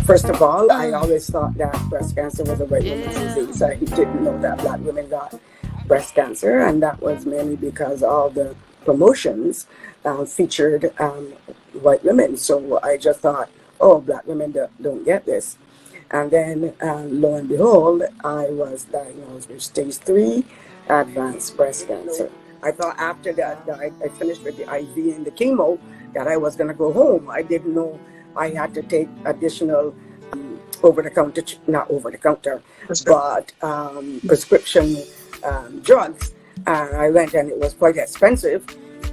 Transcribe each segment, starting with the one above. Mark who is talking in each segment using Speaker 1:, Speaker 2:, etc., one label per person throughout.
Speaker 1: First of all, I always thought that breast cancer was a white woman's disease. I didn't know that black women got breast cancer, and that was mainly because all the promotions featured white women. So I just thought, oh, black women don't get this. And then, lo and behold, I was diagnosed with stage 3 advanced breast cancer. I thought after that I finished with the IV and the chemo that I was going to go home. I didn't know I had to take additional over-the-counter, not over-the-counter, but prescription drugs. And I went, and it was quite expensive.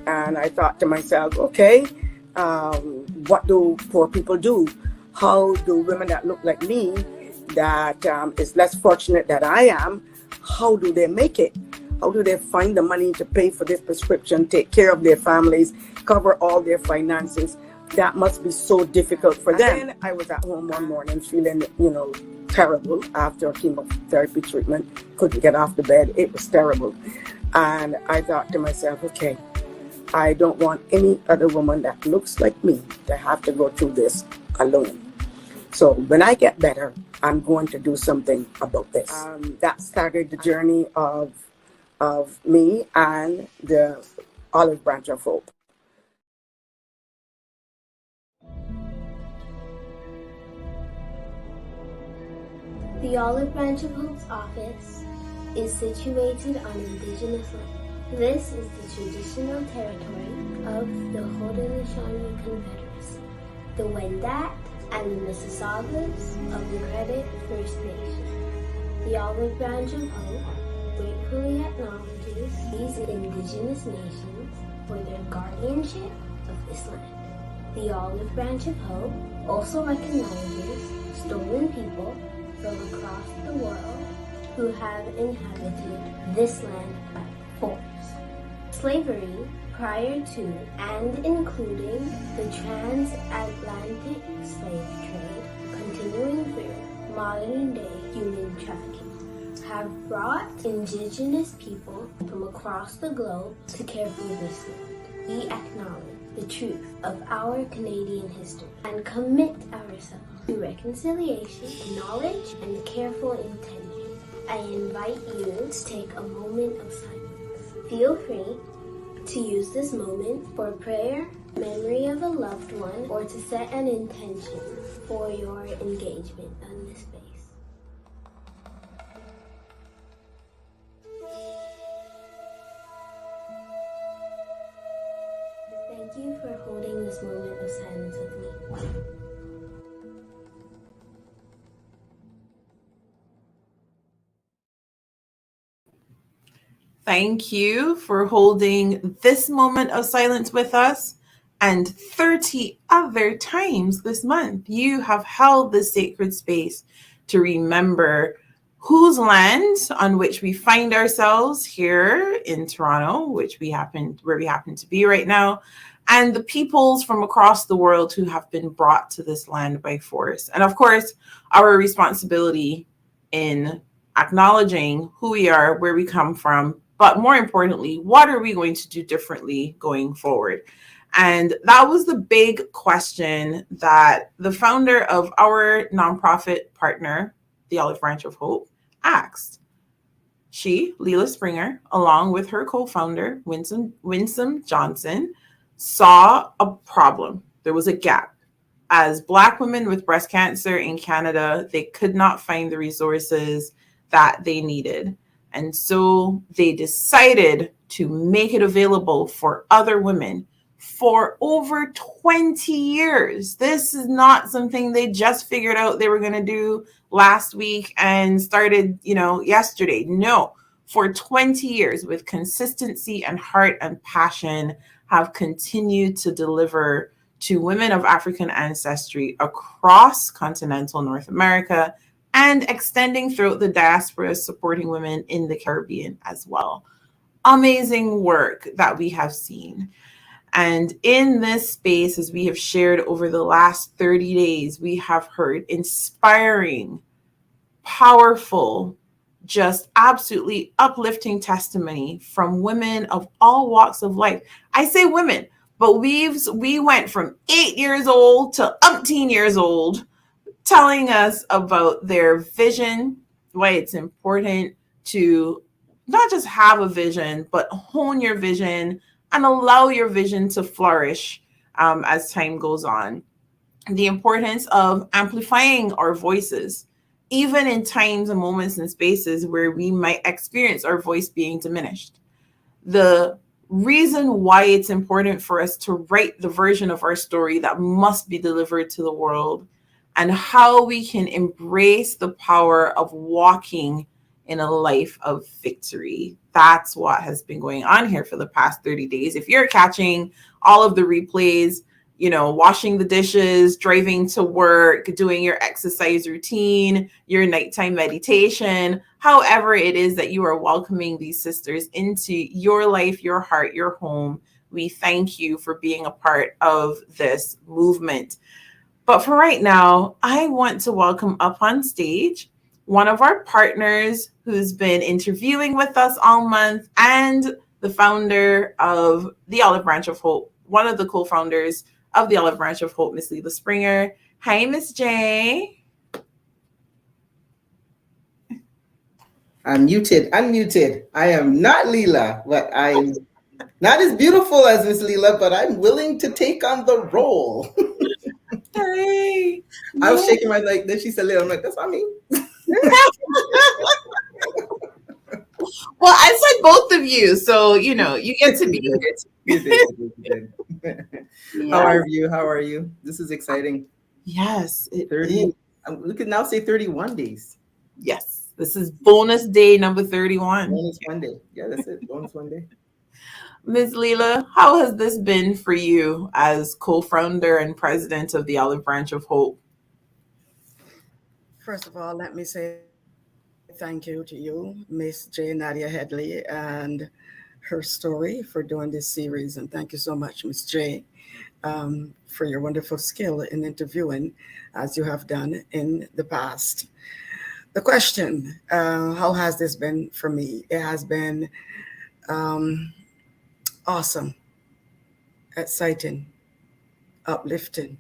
Speaker 1: And I thought to myself, okay, what do poor people do? How do women that look like me, that is less fortunate than I am, how do they make it? How do they find the money to pay for this prescription, take care of their families, cover all their finances? That must be so difficult for them. And then I was at home one morning feeling, terrible after chemotherapy treatment. Couldn't get off the bed. It was terrible. And I thought to myself, okay, I don't want any other woman that looks like me to have to go through this alone. So when I get better, I'm going to do something about this. That started the journey of me and the Olive Branch of Hope.
Speaker 2: The Olive Branch of Hope's office is situated on Indigenous land. This is the traditional territory of the Haudenosaunee Confederacy, the Wendat, and the Mississaugas of the Credit First Nation. The Olive Branch of Hope gratefully acknowledges these Indigenous nations for their guardianship of this land. The Olive Branch of Hope also recognizes stolen people from across the world who have inhabited this land by force. Slavery prior to and including the transatlantic slave trade continuing through modern-day human trafficking have brought Indigenous people from across the globe to care for this land. We acknowledge the truth of our Canadian history and commit ourselves to reconciliation, knowledge, and careful intention. I invite you to take a moment of silence. Feel free to use this moment for prayer, memory of a loved one, or to set an intention for your engagement on this space. Thank you for holding this moment of silence with me.
Speaker 3: Thank you for holding this moment of silence with us. And 30 other times this month, you have held this sacred space to remember whose land on which we find ourselves here in Toronto, where we happen to be right now, and the peoples from across the world who have been brought to this land by force. And of course, our responsibility in acknowledging who we are, where we come from, but more importantly, what are we going to do differently going forward? And that was the big question that the founder of our nonprofit partner, the Olive Branch of Hope, asked. She, Leila Springer, along with her co-founder, Winsome Johnson, saw a problem. There was a gap. As Black women with breast cancer in Canada, they could not find the resources that they needed. And so they decided to make it available for other women for over 20 years. This is not something they just figured out they were going to do last week and started, yesterday. No, for 20 years with consistency and heart and passion have continued to deliver to women of African ancestry across continental North America and extending throughout the diaspora, supporting women in the Caribbean as well. Amazing work that we have seen. And in this space, as we have shared over the last 30 days, we have heard inspiring, powerful, just absolutely uplifting testimony from women of all walks of life. I say women, but we went from 8 years old to umpteen years old telling us about their vision, why it's important to not just have a vision, but hone your vision and allow your vision to flourish as time goes on. The importance of amplifying our voices, even in times and moments and spaces where we might experience our voice being diminished. The reason why it's important for us to write the version of our story that must be delivered to the world, and how we can embrace the power of walking in a life of victory. That's what has been going on here for the past 30 days. If you're catching all of the replays, washing the dishes, driving to work, doing your exercise routine, your nighttime meditation, however it is that you are welcoming these sisters into your life, your heart, your home, we thank you for being a part of this movement. But for right now, I want to welcome up on stage one of our partners who's been interviewing with us all month, and the founder of the Olive Branch of Hope, one of the co-founders of the Olive Branch of Hope, Miss Leila Springer. Hi, Miss J.
Speaker 4: I'm muted, unmuted. I am not Leila, but I'm not as beautiful as Miss Leila, but I'm willing to take on the role.
Speaker 3: Hey.
Speaker 4: I was shaking my leg. Then she said, "Leila," I'm like, "That's not me."
Speaker 3: Well, I said both of you, so you get to be here.
Speaker 4: You did. Yes. How are you? This is exciting.
Speaker 3: Yes,
Speaker 4: 30. We could now say 31 days.
Speaker 3: Yes, this is bonus day number 31.
Speaker 4: Bonus one day. Yeah, that's it. Bonus one day.
Speaker 3: Ms. Leila, how has this been for you as co-founder and president of the Olive Branch of Hope?
Speaker 5: First of all, let me say thank you to you, Miss J. Nadia Headley, and HERstory for doing this series. And thank you so much, Miss J, for your wonderful skill in interviewing, as you have done in the past. The question, how has this been for me? It has been awesome, exciting, uplifting.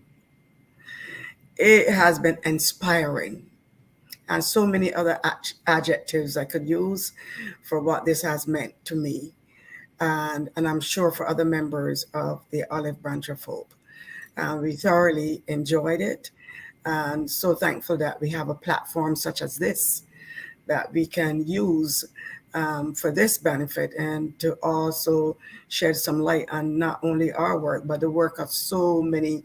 Speaker 5: It has been inspiring, and so many other adjectives I could use for what this has meant to me, and I'm sure for other members of the Olive Branch of Hope. We thoroughly enjoyed it, and so thankful that we have a platform such as this that we can use for this benefit, and to also shed some light on not only our work, but the work of so many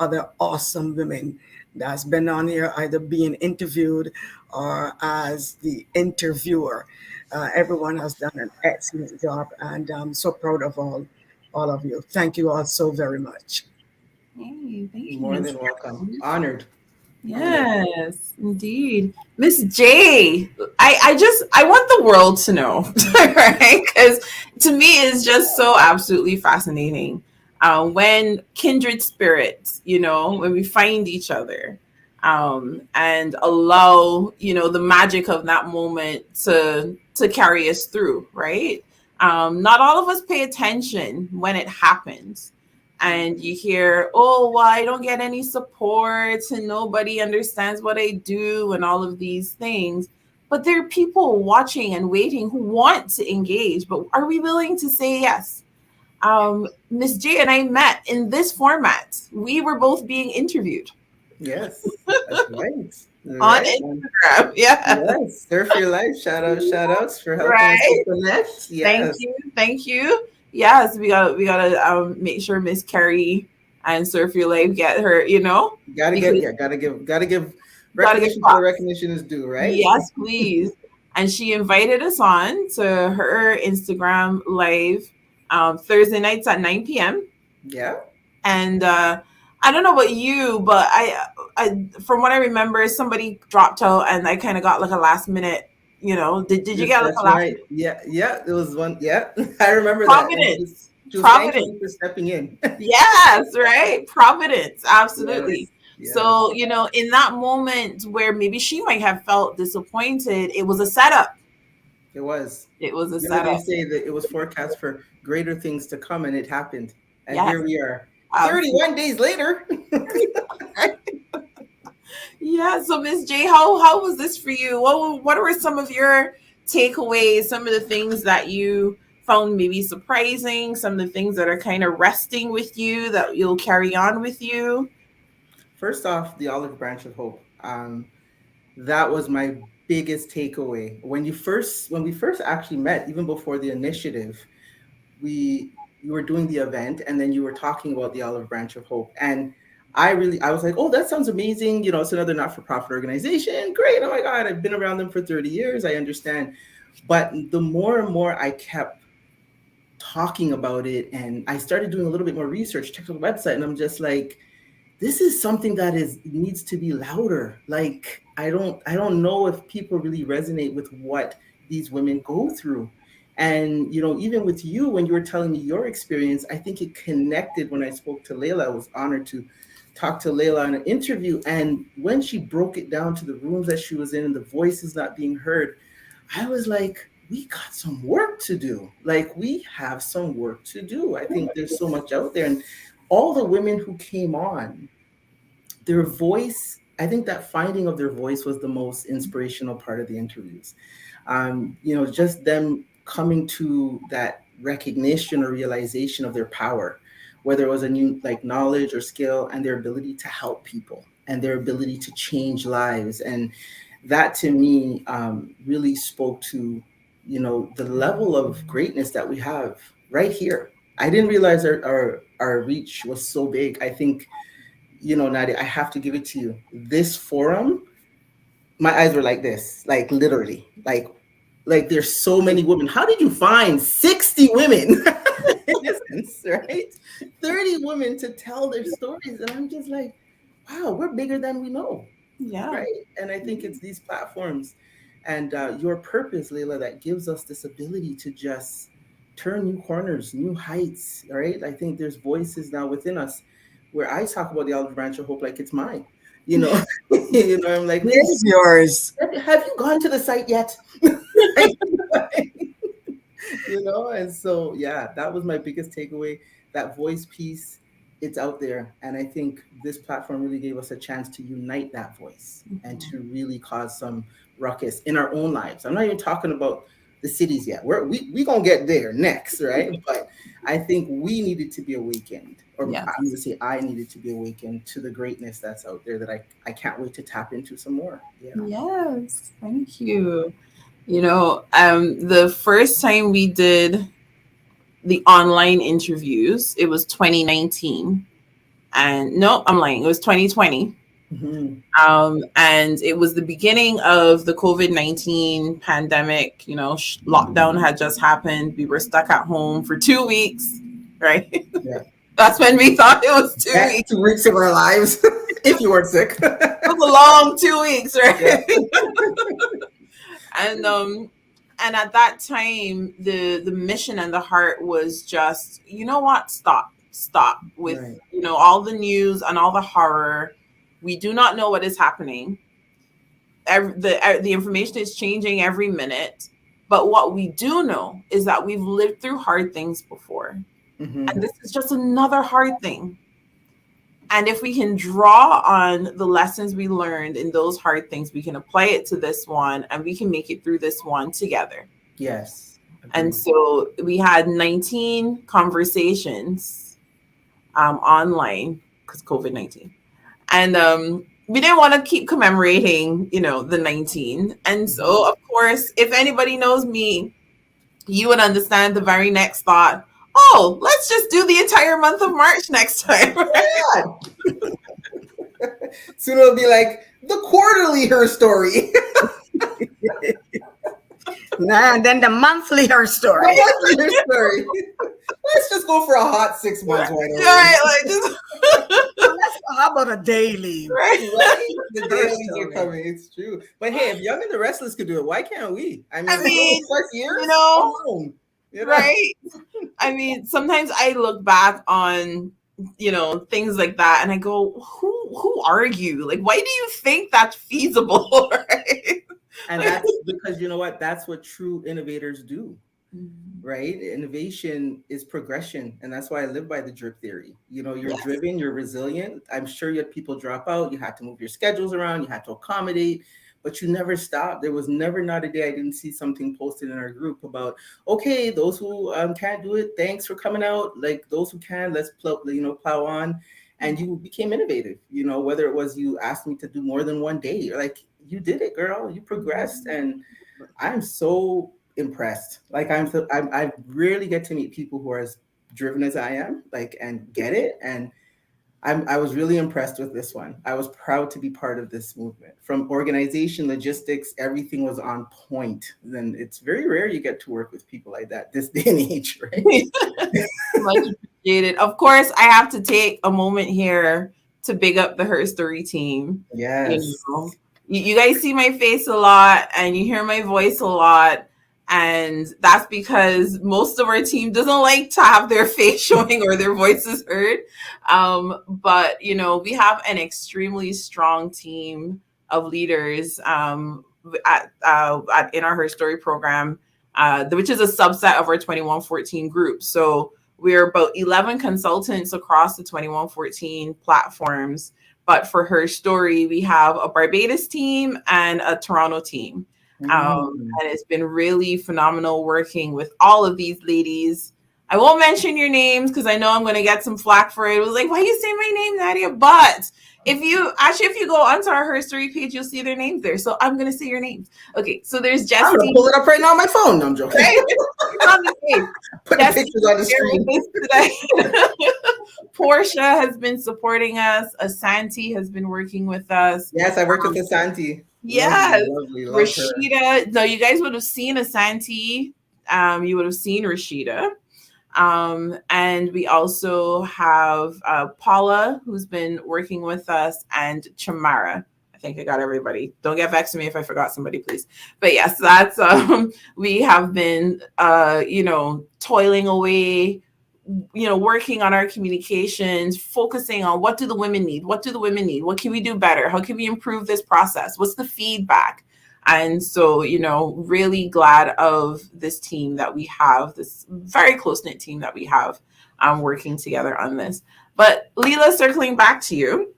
Speaker 5: other awesome women that's been on here, either being interviewed or as the interviewer. Everyone has done an excellent job, and I'm so proud of all of you. Thank you all so very much.
Speaker 3: Hey, thank you.
Speaker 4: More than welcome. Honored.
Speaker 3: Yes, indeed. Miss J, I want the world to know, right? Because to me it's just so absolutely fascinating. When kindred spirits, when we find each other, and allow, the magic of that moment to carry us through, right? Not all of us pay attention when it happens. And you hear, oh, well, I don't get any support and nobody understands what I do and all of these things. But there are people watching and waiting who want to engage. But are we willing to say yes? Miss J and I met in this format. We were both being interviewed.
Speaker 4: Yes, that's right.
Speaker 3: On Instagram. Yeah.
Speaker 4: Yes. Surf Your Life. Shout outs for helping us to connect. Yes.
Speaker 3: Thank you. Yes, we gotta make sure Miss Carrie and Surf Your Life get her,
Speaker 4: Gotta give recognition where recognition is due, right?
Speaker 3: Yes, please. And she invited us on to her Instagram live Thursday nights at 9 p.m.
Speaker 4: Yeah.
Speaker 3: And I don't know about you, but I from what I remember, somebody dropped out and I kind of got like a last minute, did you get like a last minute?
Speaker 4: Yeah, there was one. Yeah, I remember
Speaker 3: Providence.
Speaker 4: That. Providence for stepping in.
Speaker 3: Yes, right. Providence. Absolutely.
Speaker 4: Yes.
Speaker 3: So, in that moment where maybe she might have felt disappointed, it was a setup.
Speaker 4: It was.
Speaker 3: It was a setup.
Speaker 4: They say that it was forecast for greater things to come, and it happened. And Here we are. 31 days later.
Speaker 3: Yeah. So, Miss J, how was this for you? What were some of your takeaways? Some of the things that you found maybe surprising. Some of the things that are kind of resting with you that you'll carry on with you.
Speaker 4: First off, the olive branch of hope. That was my biggest takeaway. When we first actually met, even before the initiative, we you were doing the event, and then you were talking about the olive branch of hope. And I was like, oh, that sounds amazing. You know, it's another not-for-profit organization. Great. Oh my God, I've been around them for 30 years. I understand. But the more and more I kept talking about it, and I started doing a little bit more research, checked out the website, and I'm just like, this is something that is needs to be louder. Like, I don't know if people really resonate with what these women go through. And even with you, when you were telling me your experience, I think it connected. When I spoke to Leila, I was honored to talk to Leila in an interview, and when she broke it down to the rooms that she was in and the voices not being heard, I was like, we got some work to do. Like, we have some work to do. I think there's so much out there. And all the women who came on, their voice, I think that finding of their voice was the most inspirational part of the interviews. Just them coming to that recognition or realization of their power, whether it was a new like knowledge or skill, and their ability to help people and their ability to change lives. And that to me really spoke to the level of greatness that we have right here. I didn't realize our reach was so big. I think, Nadia, I have to give it to you. This forum, my eyes were like this, like literally, like there's so many women. How did you find 60 women in essence, right? 30 women to tell their stories. And I'm just like, wow, we're bigger than we know.
Speaker 3: Yeah.
Speaker 4: Right. And I think it's these platforms and your purpose, Leila, that gives us this ability to just turn new corners, new heights. Right. I think there's voices now within us where I talk about the olive branch of hope like it's mine. I'm like,
Speaker 5: It is yours.
Speaker 4: have you gone to the site yet? And so yeah, that was my biggest takeaway. That voice piece, it's out there, and I think this platform really gave us a chance to unite that voice and to really cause some ruckus in our own lives. I'm not even talking about the cities yet. We gonna get there next, right? But I think we needed to be awakened, or
Speaker 3: Yes.
Speaker 4: I'm gonna say I needed to be awakened to the greatness that's out there that I can't wait to tap into some more. Yeah.
Speaker 3: Yes, thank you. The first time we did the online interviews, it was 2019. And no, I'm lying, it was 2020.
Speaker 4: Mm-hmm.
Speaker 3: And it was the beginning of the COVID-19 pandemic. Lockdown had just happened. We were stuck at home for 2 weeks, right?
Speaker 4: Yeah.
Speaker 3: That's when we thought it was 2 weeks.
Speaker 4: 2 weeks of our lives, if you weren't sick.
Speaker 3: It was a long 2 weeks, right? Yeah. And at that time, the mission and the heart was just, you know what? Stop with,
Speaker 4: Right.
Speaker 3: All the news and all the horror. We do not know what is happening. The information is changing every minute. But what we do know is that we've lived through hard things before.
Speaker 4: Mm-hmm.
Speaker 3: And this is just another hard thing. And if we can draw on the lessons we learned in those hard things, we can apply it to this one, and we can make it through this one together.
Speaker 4: Yes.
Speaker 3: And so we had 19 conversations online because COVID-19. And we didn't want to keep commemorating, the 19. And so, of course, if anybody knows me, you would understand the very next thought, oh, let's just do the entire month of March next time.
Speaker 4: Yeah. Soon it'll be like the quarterly HERstory.
Speaker 5: And then the monthly HERstory.
Speaker 4: The monthly HERstory. Let's just go for a hot 6 months.
Speaker 3: Right,
Speaker 5: How about a daily?
Speaker 3: right.
Speaker 4: The dailies are coming. It's true. But hey, if Young and the Restless could do it, why can't we? I mean, 6 years alone,
Speaker 3: right? I mean, sometimes I look back on things like that, and I go, who are you? Like, why do you think that's feasible? Right?
Speaker 4: And that's because that's what true innovators do.
Speaker 3: Mhm.
Speaker 4: right? Innovation is progression. And that's why I live by the drip theory. You know, you're
Speaker 3: Yes.
Speaker 4: driven, you're resilient. I'm sure you had people drop out. You had to move your schedules around, you had to accommodate, but you never stopped. There was never not a day I didn't see something posted in our group about, okay, those who can't do it, thanks for coming out. Like those who can, let's plow on. And you became innovative, you know, whether it was you asked me to do more than one day, like you did it, girl, you progressed. And I'm so impressed. Like I rarely get to meet people who are as driven as I am, like and get it. And I was really impressed with this one. I was proud to be part of this movement. From organization, logistics, everything was on point. Then it's very rare you get to work with people like that this day and age, right?
Speaker 3: Much appreciated. Of course, I have to take a moment here to big up the HERstory team. You
Speaker 4: Yes.
Speaker 3: know, you guys see my face a lot and you hear my voice a lot. And that's because most of our team doesn't like to have their face showing or their voices heard. But, we have an extremely strong team of leaders in our HERstory program, which is a subset of our 2114 group. So, we're about 11 consultants across the 2114 platforms. But for HERstory, we have a Barbados team and a Toronto team.
Speaker 4: Mm.
Speaker 3: And it's been really phenomenal working with all of these ladies. I won't mention your names because I know I'm going to get some flack for it. It was like, why you say my name, Nadia? But if you go onto our HERstory page, you'll see their names there. So I'm going to say your names. Okay, so there's
Speaker 4: I'm gonna
Speaker 3: Justine.
Speaker 4: pull it up right now on my phone. No, I'm joking.
Speaker 3: Right? It's on the page.
Speaker 4: Put the pictures on the screen.
Speaker 3: Today. Portia has been supporting us. Asanti has been working with us.
Speaker 4: Yes, I worked with Asante. Lovely,
Speaker 3: Yes.
Speaker 4: lovely, love her.
Speaker 3: Rashida. No, you guys would have seen Asanti. You would have seen Rashida. And we also have Paula, who's been working with us, and Chamara. I think I got everybody. Don't get vexed with me if I forgot somebody, please. But yes, that's we have been toiling away, working on our communications, focusing on what do the women need? What do the women need? What can we do better? How can we improve this process? What's the feedback? And so, really glad of this team that we have, this very close knit team that we have working together on this. But Leila, circling back to you.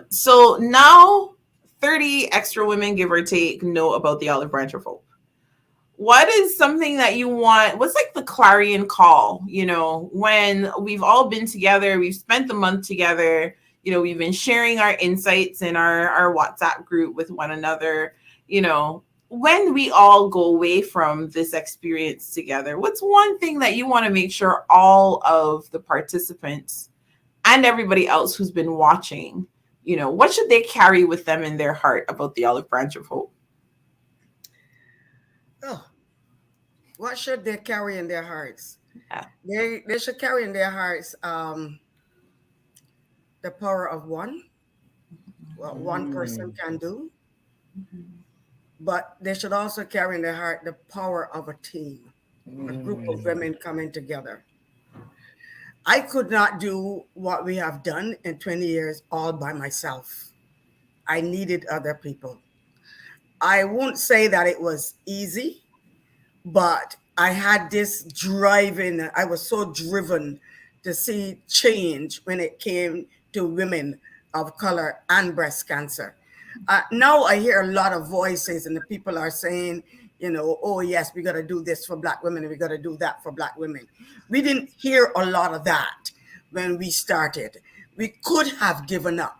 Speaker 3: So now 30 extra women, give or take, know about the Olive Branch of Hope. What is something that you want? What's like the clarion call, when we've all been together, we've spent the month together, we've been sharing our insights in our WhatsApp group with one another, when we all go away from this experience together, what's one thing that you want to make sure all of the participants and everybody else who's been watching, what should they carry with them in their heart about the Olive Branch of Hope?
Speaker 5: Oh, what should they carry in their hearts?
Speaker 3: Yeah.
Speaker 5: They should carry in their hearts the power of one, what one person
Speaker 4: Mm.
Speaker 5: can do, but they should also carry in their heart the power of a team, a group of
Speaker 4: Mm.
Speaker 5: women coming together. I could not do what we have done in 20 years all by myself. I needed other people. I won't say that it was easy, but I had this driving, I was so driven to see change when it came to women of color and breast cancer. Now I hear a lot of voices, and the people are saying, oh, yes, we got to do this for Black women, and we got to do that for Black women. We didn't hear a lot of that when we started. We could have given up.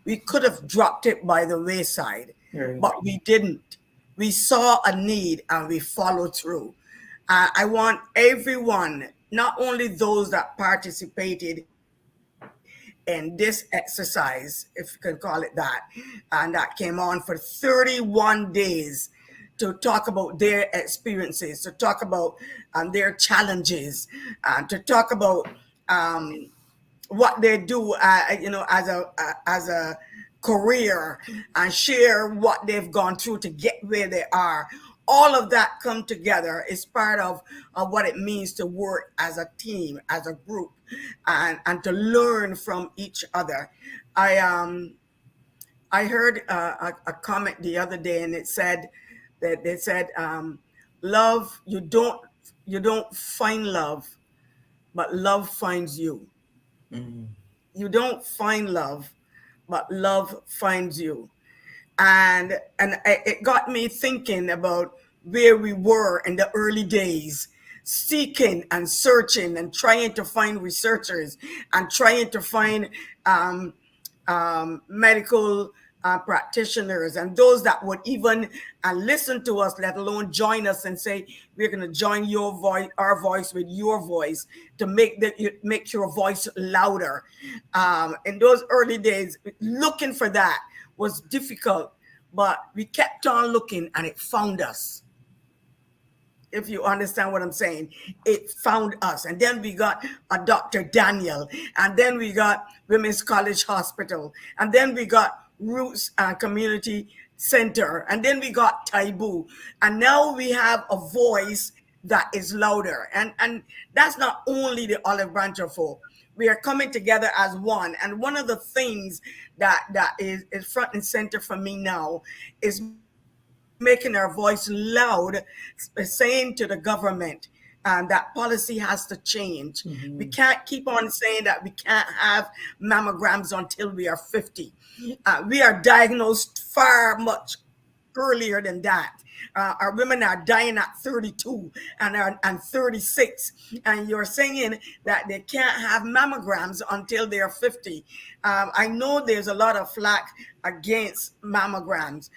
Speaker 5: We could have dropped it by the wayside,
Speaker 4: Right.
Speaker 5: but we didn't. We saw a need and we followed through. I want everyone, not only those that participated in this exercise, if you can call it that, and that came on for 31 days to talk about their experiences, to talk about their challenges, to talk about what they do, as a career, and share what they've gone through to get where they are. All of that come together is part of what it means to work as a team, as a group, and to learn from each other. I heard a comment the other day, and it said that they said, Love, you don't find love, but love finds you.
Speaker 4: Mm.
Speaker 5: You don't find love, but love finds you. And it got me thinking about where we were in the early days, seeking and searching and trying to find researchers and trying to find um, medical practitioners and those that would even listen to us, let alone join us and say, we're going to join your voice, our voice with your voice to make your voice louder. In those early days, looking for that was difficult, but we kept on looking and it found us. If you understand what I'm saying, it found us. And then we got a Dr. Daniel, and then we got Women's College Hospital, and then we got Roots Community Center, and then we got Taibu. And now we have a voice that is louder. And that's not only the olive branch of hope. We are coming together as one. And one of the things that is front and center for me now is making our voice loud, saying to the government that policy has to change. We can't
Speaker 4: Mhm.
Speaker 5: keep on saying that we can't have mammograms until we are 50. We are diagnosed far much earlier than that. Our women are dying at 32 and 36, and you're saying that they can't have mammograms until they're 50. I know there's a lot of flack against mammograms.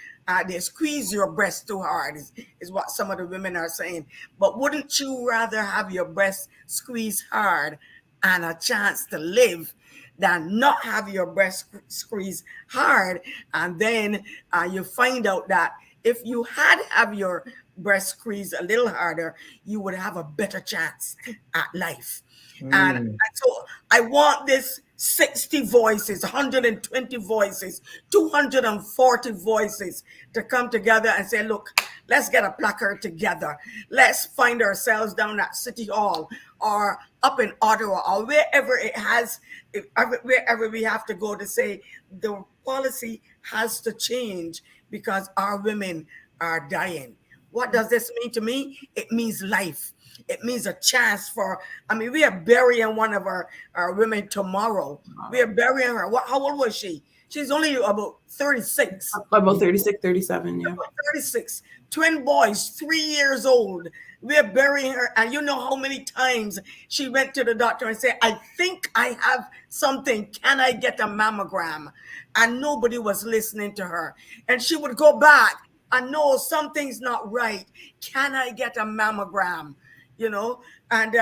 Speaker 5: They squeeze your breast too hard, is what some of the women are saying. But wouldn't you rather have your breast squeezed hard and a chance to live than not have your breast squeezed hard, and then you find out that if you had have your breast squeezed a little harder, you would have a better chance at life. And
Speaker 4: Mm.
Speaker 5: so I want this 60 voices, 120 voices, 240 voices to come together and say, look, let's get a placard together. Let's find ourselves down at City Hall or up in Ottawa or wherever it has, wherever we have to go to say the policy has to change because our women are dying. What does this mean to me? It means life. It means a chance for, I mean, we are burying one of our women tomorrow. We are burying her. How old was she? She's only about 36.
Speaker 3: About 36, 37, yeah.
Speaker 5: 36, twin boys, 3 years old. We're burying her. And you know how many times she went to the doctor and said, I think I have something. Can I get a mammogram? And nobody was listening to her. And she would go back. I know something's not right. Can I get a mammogram? You know, and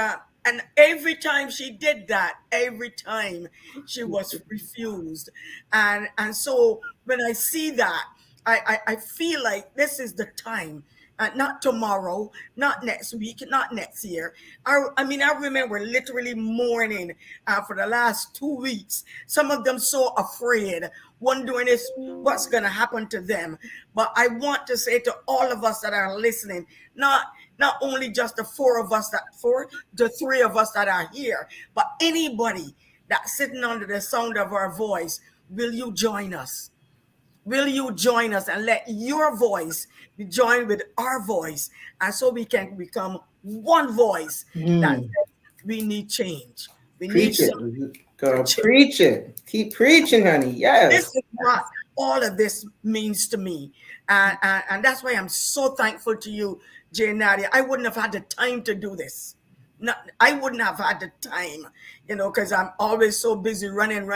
Speaker 5: every time she did that, every time she was refused. And so when I see that, I feel like this is the time, not tomorrow, not next week, not next year. I women were literally mourning for the last 2 weeks. Some of them so afraid, wondering if what's going to happen to them. But I want to say to all of us that are listening, not only just the three of us that are here, but anybody that's sitting under the sound of our voice, will you join us? Will you join us and let your voice be joined with our voice, and so we can become one voice that
Speaker 4: Mm.
Speaker 5: says we need change. We need
Speaker 4: Preach it.
Speaker 5: something to
Speaker 4: Girl,
Speaker 5: change.
Speaker 4: preach it. Keep preaching, honey.
Speaker 5: This
Speaker 4: Yes.
Speaker 5: is what all of this means to me. And that's why I'm so thankful to you, Jane Nadia. I wouldn't have had the time to do this. Not, I wouldn't have had the time, because I'm always so busy running,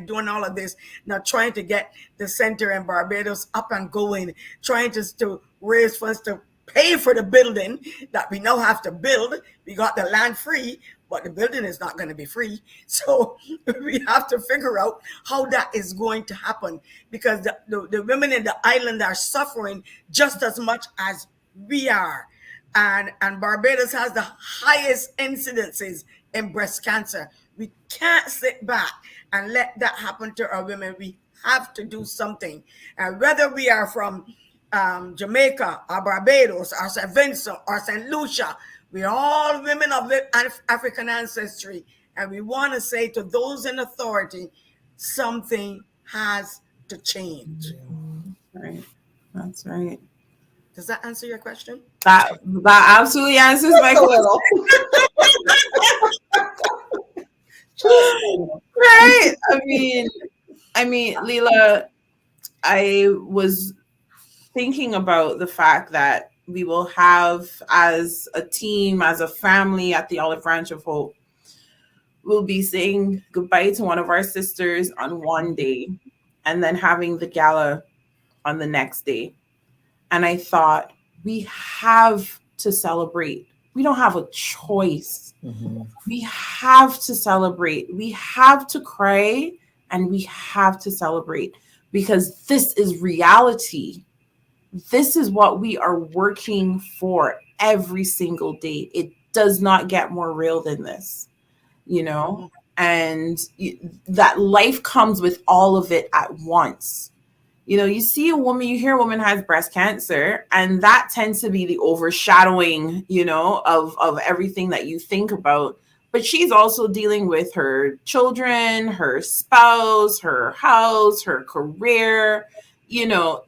Speaker 5: doing all of this, now trying to get the center in Barbados up and going, trying to raise funds to pay for the building that we now have to build. We got the land free, but the building is not going to be free. So we have to figure out how that is going to happen, because the women in the island are suffering just as much as we are. And Barbados has the highest incidences in breast cancer. We can't sit back and let that happen to our women. We have to do something. And whether we are from Jamaica or Barbados or St. Vincent or St. Lucia, we are all women of African ancestry. And we want to say to those in authority, something has to change.
Speaker 3: Right. That's right.
Speaker 5: Does that answer your question?
Speaker 3: That absolutely answers my
Speaker 4: Just a
Speaker 3: question.
Speaker 4: little. Just a little.
Speaker 3: Right? I mean, Leila, I was thinking about the fact that we will have, as a team, as a family at the Olive Branch of Hope, we'll be saying goodbye to one of our sisters on one day and then having the gala on the next day. And I thought, we have to celebrate. We don't have a choice.
Speaker 4: Mhm.
Speaker 3: We have to celebrate. We have to cry and we have to celebrate because this is reality. This is what we are working for every single day. It does not get more real than this, you know? And that life comes with all of it at once. You see a woman, you hear a woman has breast cancer, and that tends to be the overshadowing, of everything that you think about. But she's also dealing with her children, her spouse, her house, her career.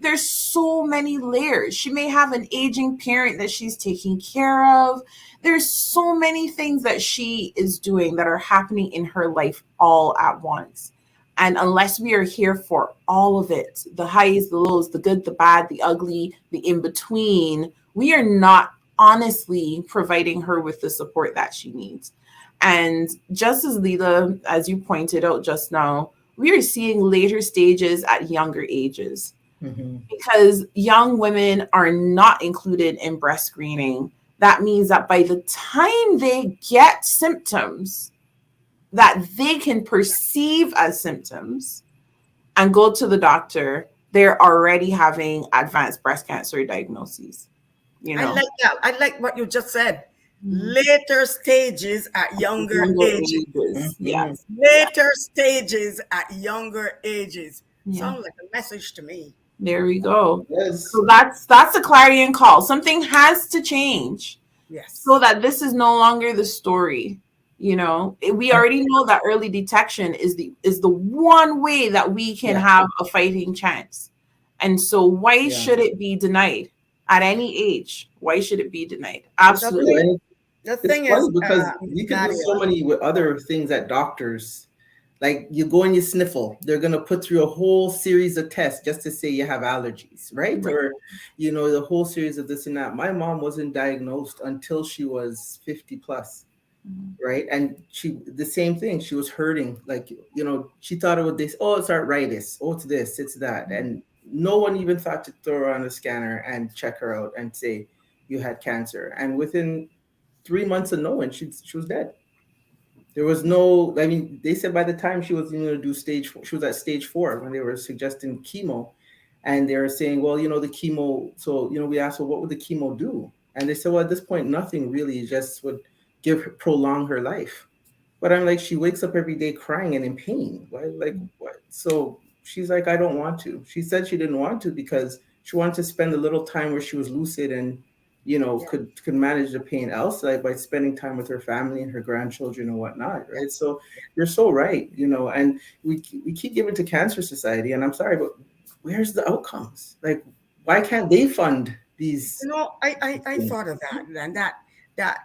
Speaker 3: There's so many layers. She may have an aging parent that she's taking care of. There's so many things that she is doing that are happening in her life all at once. And unless we are here for all of it, the highs, the lows, the good, the bad, the ugly, the in between, we are not honestly providing her with the support that she needs. And just as Leila, as you pointed out just now, we are seeing later stages at younger ages
Speaker 4: Mhm.
Speaker 3: because young women are not included in breast screening. That means that by the time they get symptoms, that they can perceive as symptoms and go to the doctor, they're already having advanced breast cancer diagnoses, you
Speaker 5: I
Speaker 3: know.
Speaker 5: like that. I like what you just said.
Speaker 3: Mhm.
Speaker 5: Later stages at younger
Speaker 3: Younger
Speaker 5: ages.
Speaker 3: ages.
Speaker 4: Mhm.
Speaker 3: Yes. Yeah.
Speaker 5: Later stages at younger ages.
Speaker 3: Yeah.
Speaker 5: Sounds like a message to me.
Speaker 3: There we go.
Speaker 4: Yes.
Speaker 3: So that's a clarion call. Something has to change so
Speaker 5: Yes.
Speaker 3: that this is no longer the story. We already know that early detection is the one way that we can
Speaker 4: Yeah.
Speaker 3: have a fighting chance. And so why
Speaker 4: Yeah.
Speaker 3: should it be denied at any age? Why should it be denied?
Speaker 5: The
Speaker 4: True.
Speaker 3: Absolutely.
Speaker 5: thing,
Speaker 4: And
Speaker 5: the
Speaker 4: it's
Speaker 5: thing
Speaker 4: funny
Speaker 5: is,
Speaker 4: because you could do
Speaker 5: Nadia.
Speaker 4: so many with other things at doctors. Like you go and you sniffle, they're gonna put through a whole series of tests just to say you have allergies, right?
Speaker 3: Right.
Speaker 4: Or the whole series of this and that. My mom wasn't diagnosed until she was 50 plus,
Speaker 3: Mhm.
Speaker 4: right? And she the same thing. She was hurting, like she thought it was this. Oh, it's arthritis. Oh, it's this. It's that. And no one even thought to throw her on a scanner and check her out and say you had cancer. And within 3 months of knowing, she was dead. There was no. I mean, they said by the time she was going to do stage, she was at stage 4 when they were suggesting chemo, and they were saying, well, the chemo. So we asked, well, what would the chemo do? And they said, well, at this point, nothing really. It just would prolong her life. But I'm like, she wakes up every day crying and in pain. Why? Like what? So she's like, I don't want to. She said she didn't want to because she wanted to spend a little time where she was lucid and
Speaker 5: Yeah.
Speaker 4: could manage the pain else, like by spending time with her family and her grandchildren and whatnot, right? So you're so right, and we keep giving to Cancer Society, and I'm sorry, but where's the outcomes? Like, why can't they fund these?
Speaker 5: I
Speaker 4: things?
Speaker 5: thought of that, and that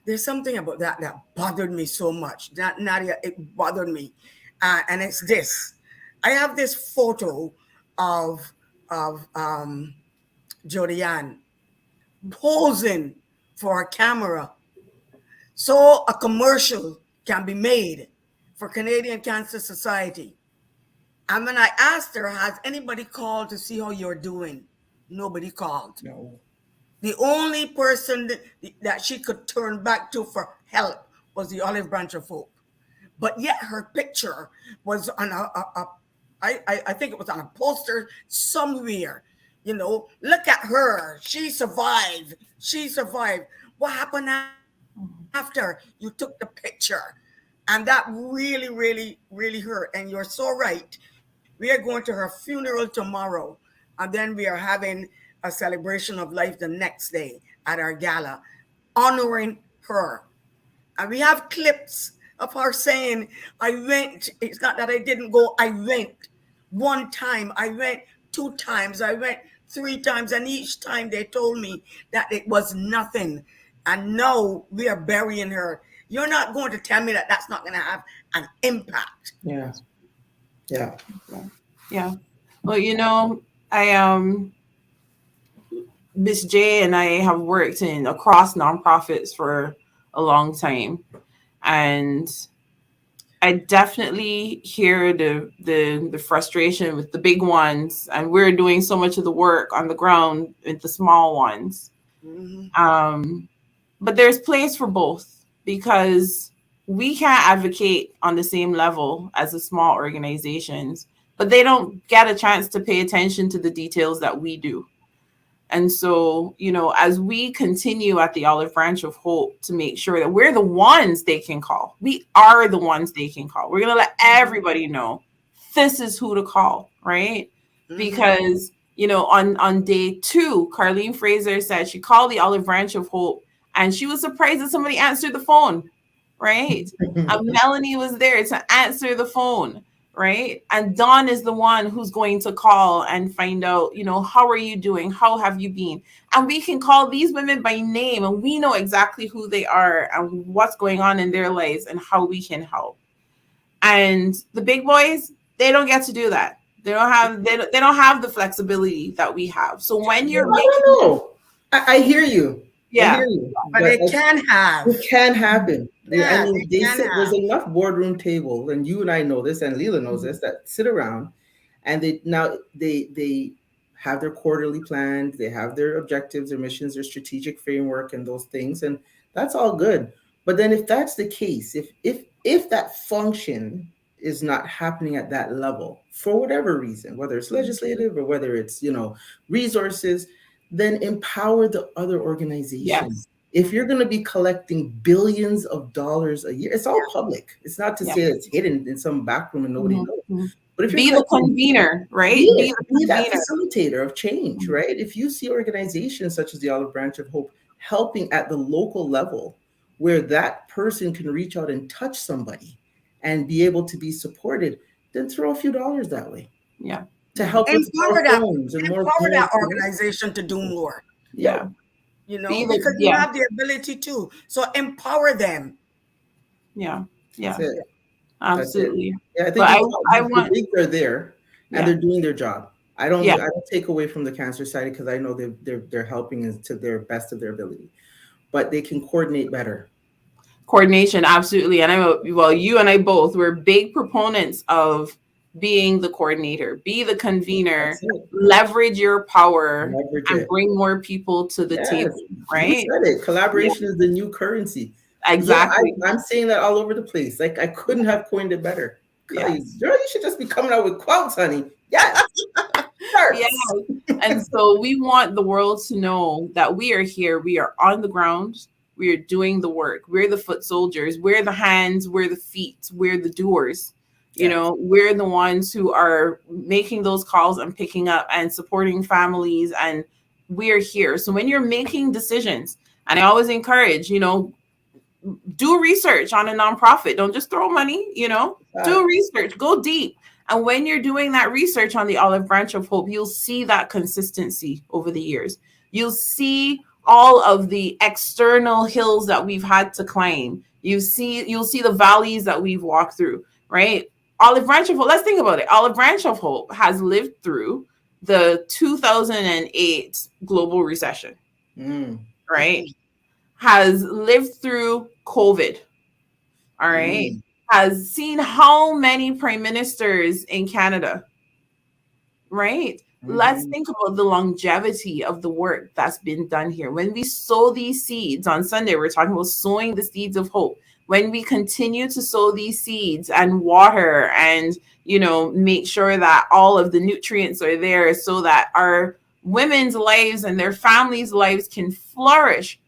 Speaker 5: there's something about that bothered me so much. That Nadia, it bothered me, and it's this. I have this photo of of Jodianne posing for a camera so a commercial can be made for Canadian Cancer Society. And when I asked her, has anybody called to see how you're doing? Nobody called.
Speaker 4: No.
Speaker 5: The only person that she could turn back to for help was the Olive Branch of Hope. But yet her picture was on I think it was on a poster somewhere. Look at her. She survived. She survived. What happened after you took the picture? And that really, really, really hurt. And you're so right. We are going to her funeral tomorrow. And then we are having a celebration of life the next day at our gala, honoring her. And we have clips of her saying, I went. It's not that I didn't go, I went one time, I went 2 times, I went 3 times, and each time they told me that it was nothing. And now we are burying her. You're not going to tell me that that's not going to have an impact.
Speaker 4: Yeah. Yeah.
Speaker 3: Yeah. Well, I Miss J and I have worked in across nonprofits for a long time, and I definitely hear the frustration with the big ones, and we're doing so much of the work on the ground with the small ones.
Speaker 5: Mhm.
Speaker 3: But there's place for both, because we can't advocate on the same level as the small organizations, but they don't get a chance to pay attention to the details that we do. And so, as we continue at the Olive Branch of Hope to make sure that we're the ones they can call, we are the ones they can call. We're going to let everybody know this is who to call, right? Because, on day 2, Carlene Fraser said she called the Olive Branch of Hope and she was surprised that somebody answered the phone, right? Melanie was there to answer the phone. Right. And Dawn is the one who's going to call and find out, how are you doing? How have you been? And we can call these women by name and we know exactly who they are and what's going on in their lives and how we can help. And the big boys, they don't get to do that. They don't have the flexibility that we have. So when you're
Speaker 4: I don't know. I hear you.
Speaker 3: Yeah.
Speaker 4: I hear you.
Speaker 5: But it can have.
Speaker 4: It can happen.
Speaker 5: Yeah,
Speaker 4: There's enough boardroom tables, and you and I know this, and Leila knows this, that sit around and they have their quarterly plans, they have their objectives, their missions, their strategic framework, and those things, and that's all good. But then if that's the case, if that function is not happening at that level for whatever reason, whether it's legislative or whether it's resources, then empower the other organizations.
Speaker 3: Yes.
Speaker 4: If you're going to be collecting billions of dollars a year, it's all public. It's not to say it's hidden in some back room and nobody knows. But if
Speaker 3: be the convener, right?
Speaker 4: Be that facilitator of change, right? If you see organizations such as the Olive Branch of Hope helping at the local level, where that person can reach out and touch somebody and be able to be supported, then throw a few dollars that way.
Speaker 3: Yeah.
Speaker 4: To help with more phones and more
Speaker 5: that organization to do more.
Speaker 3: Yeah.
Speaker 5: Because you have the ability to. So empower them.
Speaker 3: Yeah. Yeah.
Speaker 4: That's it.
Speaker 3: Absolutely.
Speaker 4: Yeah, I think I want the bigs are there and they're doing their job. I don't take away from the Cancer Society because I know they're helping to their best of their ability. But they can coordinate better.
Speaker 3: Coordination, absolutely. And you and I both were big proponents of being the coordinator, be the convener, leverage your power, and bring more people to the table, right?
Speaker 4: You said it. Collaboration is the new currency.
Speaker 3: Exactly.
Speaker 4: I'm saying that all over the place. Like, I couldn't have coined it better. Yes. Girl, you should just be coming out with quotes, honey. Yes.
Speaker 3: Yes. And so we want the world to know that we are here. We are on the ground. We are doing the work. We're the foot soldiers. We're the hands. We're the feet. We're the doers. We're the ones who are making those calls and picking up and supporting families. And we're here. So when you're making decisions, and I always encourage, do research on a nonprofit. Don't just throw money, do research, go deep. And when you're doing that research on the Olive Branch of Hope, you'll see that consistency over the years. You'll see all of the external hills that we've had to climb. You'll see the valleys that we've walked through, right? Olive Branch of Hope, let's think about it. Olive Branch of Hope has lived through the 2008 global recession, right? Has lived through COVID, all right? Has seen how many prime ministers in Canada, right? Let's think about the longevity of the work that's been done here. When we sow these seeds on Sunday, we're talking about sowing the seeds of hope. When we continue to sow these seeds and water and, make sure that all of the nutrients are there so that our women's lives and their families' lives can flourish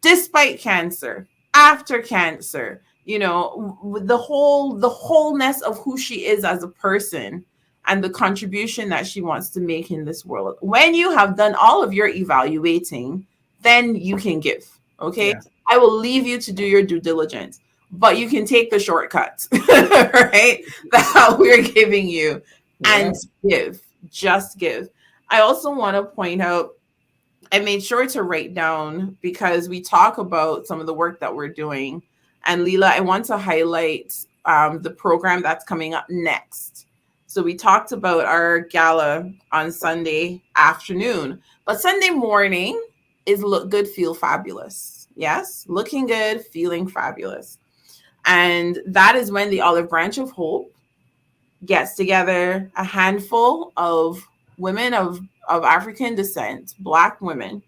Speaker 3: despite cancer, after cancer, the wholeness of who she is as a person and the contribution that she wants to make in this world. When you have done all of your evaluating, then you can give. Okay. Yeah. I will leave you to do your due diligence, but you can take the shortcuts, right? That we're giving you and give, just give. I also want to point out, I made sure to write down because we talk about some of the work that we're doing. And Leila, I want to highlight the program that's coming up next. So we talked about our gala on Sunday afternoon, but Sunday morning is look good, feel fabulous. Yes, looking good, feeling fabulous. And that is when the Olive Branch of Hope gets together a handful of women of African descent, Black women,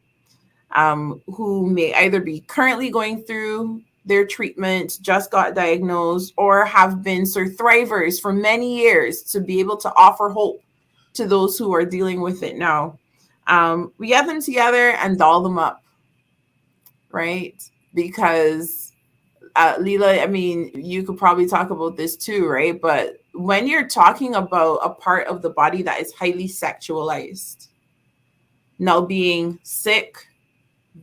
Speaker 3: who may either be currently going through their treatment, just got diagnosed, or have been thrivers for many years to be able to offer hope to those who are dealing with it now. We get them together and doll them up, right? Because Leila, I mean, you could probably talk about this too, right? But when you're talking about a part of the body that is highly sexualized, now being sick,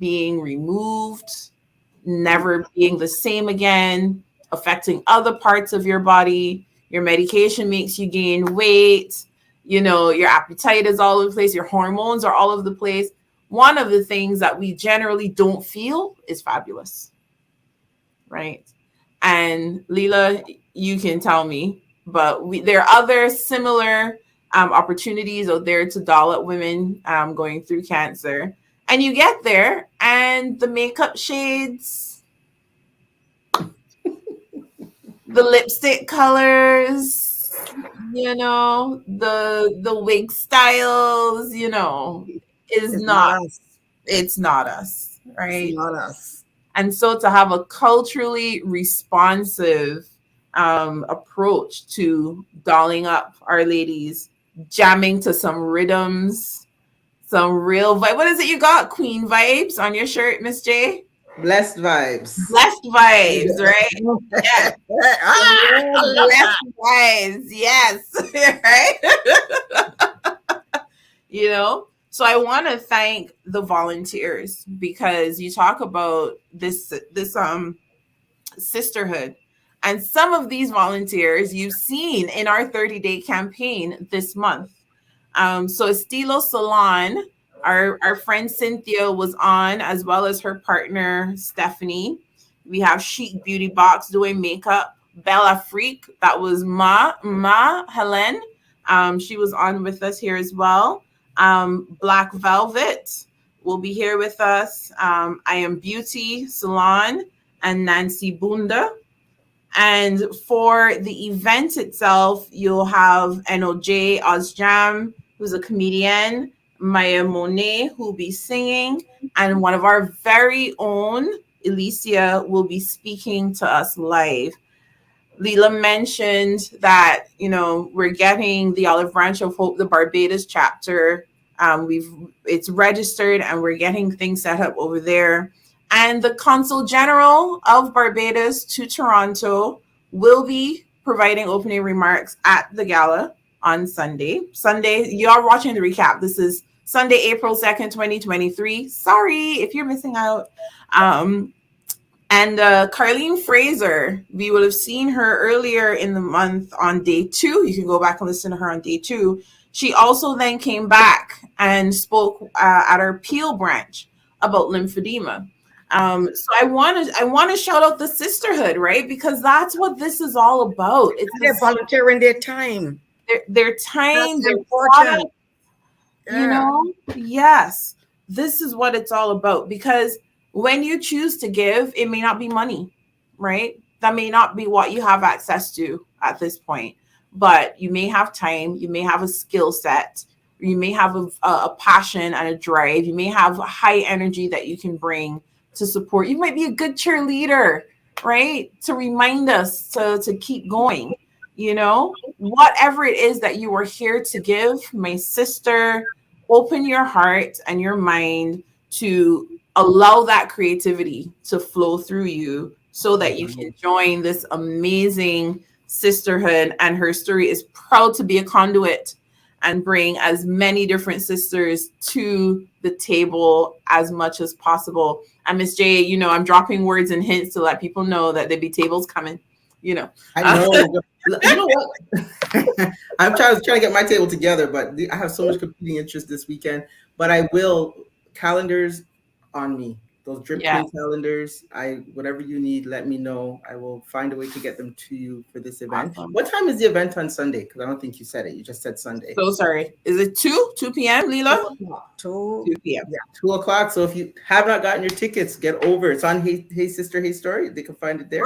Speaker 3: being removed, never being the same again, affecting other parts of your body, your medication makes you gain weight, your appetite is all over the place, your hormones are all over the place. One of the things that we generally don't feel is fabulous. Right. And Leila, you can tell me, but there are other similar opportunities out there to doll up women going through cancer. And you get there and the makeup shades, the lipstick colors, the wig styles, is not
Speaker 5: us.
Speaker 3: It's not us, right?
Speaker 5: It's not us.
Speaker 3: And so to have a culturally responsive approach to dolling up our ladies, jamming to some rhythms, some real vibe. What is it you got? Queen vibes on your shirt, Miss J?
Speaker 4: Blessed vibes.
Speaker 3: Blessed vibes, right? Yes. Blessed vibes, yes. Right? So I want to thank the volunteers because you talk about this sisterhood, and some of these volunteers you've seen in our 30-day campaign this month. So Estilo Salon, our friend Cynthia was on, as well as her partner Stephanie. We have Chic Beauty Box doing makeup. Bella Freak, that was Ma Helen. She was on with us here as well. Black Velvet will be here with us. I Am Beauty Salon and Nancy Bunda. And for the event itself, you'll have NOJ Ozjam, who's a comedian, Maya Monet, who'll be singing, and one of our very own, Alicia, will be speaking to us live. Leila mentioned that, we're getting the Olive Branch of Hope, the Barbados chapter. It's registered and we're getting things set up over there. And the Consul General of Barbados to Toronto will be providing opening remarks at the gala on Sunday. You are watching the recap. This is Sunday, April 2nd, 2023. Sorry if you're missing out. And Carlene Fraser, we would have seen her earlier in the month on day 2. You can go back and listen to her on day 2. She also then came back and spoke at our Peel branch about lymphedema. So I want to shout out the sisterhood, right? Because that's what this is all about.
Speaker 5: They're volunteering their time.
Speaker 3: Their time,
Speaker 5: their important.
Speaker 3: Yes, this is what it's all about. Because when you choose to give, it may not be money, right? That may not be what you have access to at this point, but you may have time, you may have a skill set, you may have a passion and a drive, you may have a high energy that you can bring to support. You might be a good cheerleader, right? To remind us to keep going, whatever it is that you are here to give, my sister, open your heart and your mind to allow that creativity to flow through you so that you can join this amazing sisterhood. And HERstory is proud to be a conduit and bring as many different sisters to the table as much as possible. And Miss J, I'm dropping words and hints to let people know that there be tables coming.
Speaker 4: I know. You know what? trying to get my table together, but I have so much competing interest this weekend. But I will calendars on me. Those drip
Speaker 3: Yeah.
Speaker 4: queen calendars. Whatever you need, let me know. I will find a way to get them to you for this event.
Speaker 3: Awesome.
Speaker 4: What time is the event on Sunday? Because I don't think you said it. You just said Sunday.
Speaker 3: So sorry. Is it 2 p.m., Leila?
Speaker 5: 2
Speaker 3: p.m.
Speaker 5: Yeah.
Speaker 4: 2 o'clock. So if you have not gotten your tickets, get over. It's on Hey Sister, Hey Story. They can find it there.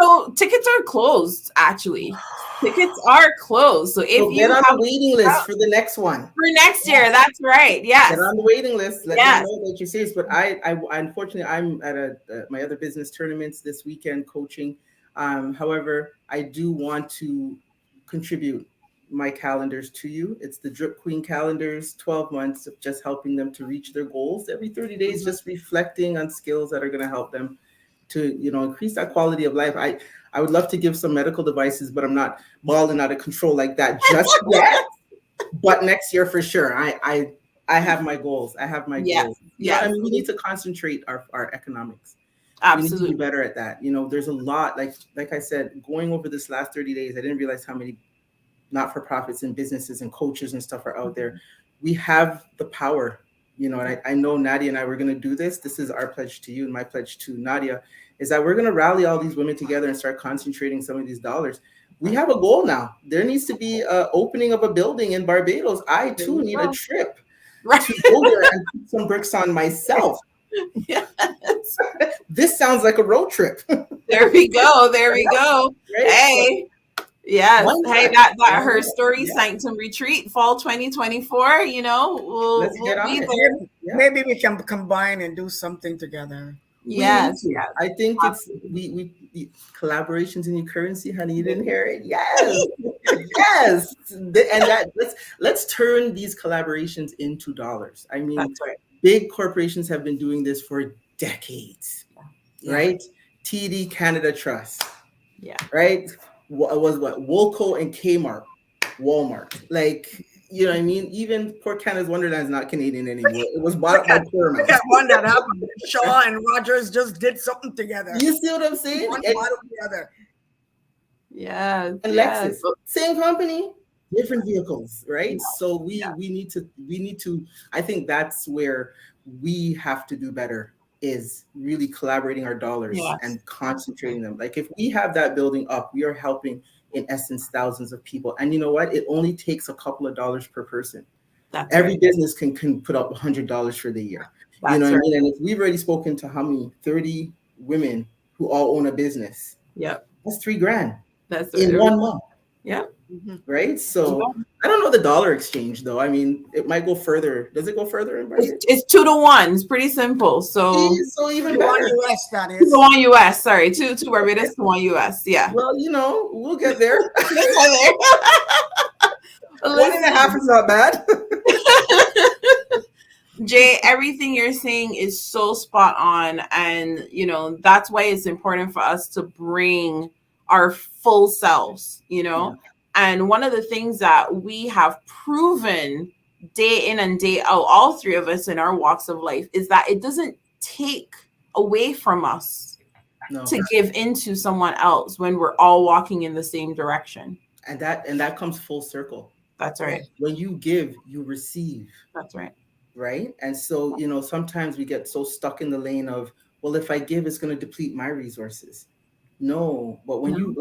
Speaker 3: So tickets are closed, actually. Tickets are closed. So if
Speaker 4: So
Speaker 3: you
Speaker 4: get on
Speaker 3: have
Speaker 4: the waiting list for the next one.
Speaker 3: for next year, that's right. Yes.
Speaker 4: Get on the waiting list. Let
Speaker 3: Yes.
Speaker 4: me know that you're serious. But I unfortunately, I'm at my other business tournaments this weekend coaching. However, I do want to contribute my calendars to you. It's the Drip Queen calendars, 12 months of just helping them to reach their goals every 30 days, just reflecting on skills that are going to help them to, increase that quality of life. I would love to give some medical devices, but I'm not balling out of control like that just yet. But next year for sure. I have my goals. I have my goals.
Speaker 3: Yeah.
Speaker 4: I mean, we need to concentrate our economics.
Speaker 3: Absolutely.
Speaker 4: We need to be better at that. There's a lot, like I said, going over this last 30 days, I didn't realize how many not-for-profits and businesses and coaches and stuff are out there. We have the power, and I know Nadia and I were going to do this. This is our pledge to you, and my pledge to Nadia is that we're going to rally all these women together and start concentrating some of these dollars. We have a goal now. There needs to be an opening of a building in Barbados. I too need a trip to go there and put some bricks on myself.
Speaker 3: Yes.
Speaker 4: This sounds like a road trip.
Speaker 3: There we go. Right? Hey. Yes. Hey, that HERstory Sanctum Retreat, fall 2024, we'll be there.
Speaker 5: Maybe we can combine and do something together.
Speaker 3: Yes.
Speaker 4: I think we collaborations in your currency, honey. You didn't hear it? Yes. Yes. And let's turn these collaborations into dollars. I mean,
Speaker 3: that's right.
Speaker 4: Big corporations have been doing this for decades, right? TD Canada Trust, right? Was what Woolco and Kmart, Walmart, you know what I mean? Even Port Canada's Wonderland is not Canadian anymore. It was bought up by Paramount.
Speaker 5: Look at one that happened. Shaw and Rogers just did something together.
Speaker 4: You see what I'm saying?
Speaker 5: One bottom the other.
Speaker 3: Yes.
Speaker 4: And Lexus, same company, different vehicles, right? So we need to. I think that's where we have to do better, is really collaborating our dollars and concentrating them. If we have that building up, we are helping in essence thousands of people. And you know what? It only takes a couple of dollars per person. Every business can put up $100 for the year. What I mean? And if we've already spoken to how many 30 women who all own a business, that's $3,000. That's in 1 month. Yeah. Right. So I don't know the dollar exchange though. I mean, it might go further. Does it go further?
Speaker 3: It's 2 to 1. It's pretty simple. So
Speaker 4: even better.
Speaker 5: 2 US, that is.
Speaker 3: 2 to 1 US. Sorry, 2 Barbados to 1 US. Yeah.
Speaker 4: Well, we'll get there.
Speaker 5: 1.5 is not bad.
Speaker 3: Jay, everything you're saying is so spot on, and that's why it's important for us to bring our full selves, And one of the things that we have proven day in and day out, all three of us in our walks of life, is that it doesn't take away from us to give into someone else when we're all walking in the same direction.
Speaker 4: And that comes full circle.
Speaker 3: That's right.
Speaker 4: When you give, you receive.
Speaker 3: That's right.
Speaker 4: Right. And so, sometimes we get so stuck in the lane of, well, if I give, it's going to deplete my resources. No, but when you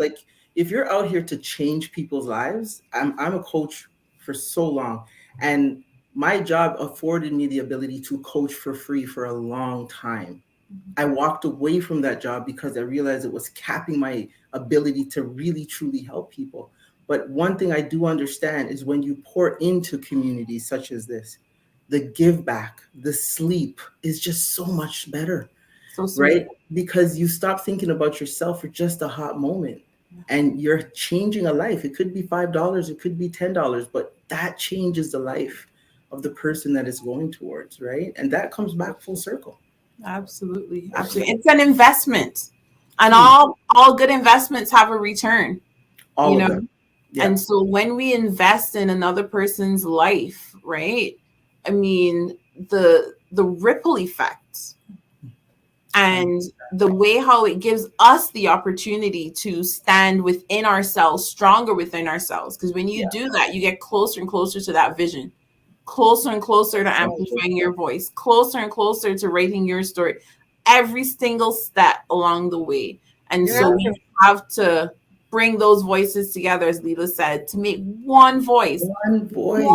Speaker 4: if you're out here to change people's lives, I'm a coach for so long, and my job afforded me the ability to coach for free for a long time. I walked away from that job because I realized it was capping my ability to really, truly help people. But one thing I do understand is when you pour into communities such as this, the give back, the sleep is just so much better. Right? Because you stop thinking about yourself for just a hot moment and you're changing a life. It could be $5, it could be $10, but that changes the life of the person that it's going towards, right? And that comes back full circle.
Speaker 3: Absolutely. It's an investment, and all good investments have a return. All of them. Yeah. And so when we invest in another person's life, right? I mean, the ripple effects And the way how it gives us the opportunity to stand within ourselves, stronger within ourselves. Because when you do that, you get closer and closer to that vision, closer and closer to amplifying your voice, closer and closer to writing your story, every single step along the way. And so we have to bring those voices together, as Leila said, to make one voice.
Speaker 4: One voice.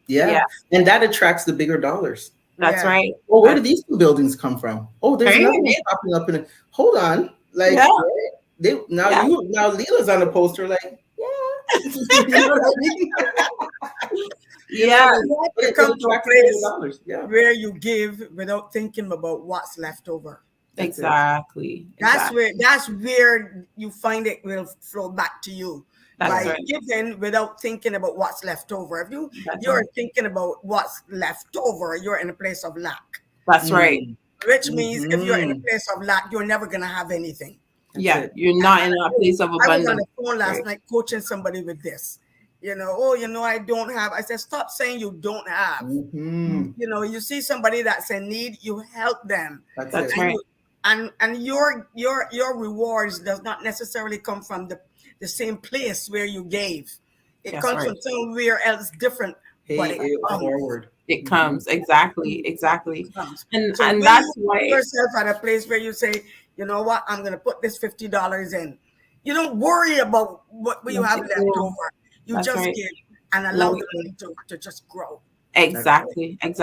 Speaker 3: Yeah.
Speaker 4: And that attracts the bigger dollars.
Speaker 3: That's right.
Speaker 4: Oh, where do these two buildings come from? Oh, there's another one popping up in it. Hold on. Like now Leila's on the poster, like, you know what I mean?
Speaker 5: It comes to a place where you give without thinking about what's left over.
Speaker 3: Exactly.
Speaker 5: That's where you find it will flow back to you. By giving without thinking about what's left over. If you're thinking about what's left over, you're in a place of lack.
Speaker 3: That's right.
Speaker 5: Which means if you're in a place of lack, you're never gonna have anything.
Speaker 3: You're not in a place of abundance. I was on the
Speaker 5: phone last night coaching somebody with this. I don't have. I said, stop saying you don't have. You see somebody that's in need, you help them.
Speaker 3: That's right.
Speaker 5: And your rewards does not necessarily come from the same place where you gave. It comes from somewhere else different. But it comes forward.
Speaker 3: It comes exactly. And
Speaker 5: so
Speaker 3: and that's why
Speaker 5: yourself at a place where you say, you know what, I'm going to put this $50 in. You don't worry about what you have left over. You just give and allow the money to just grow.
Speaker 3: Exactly. And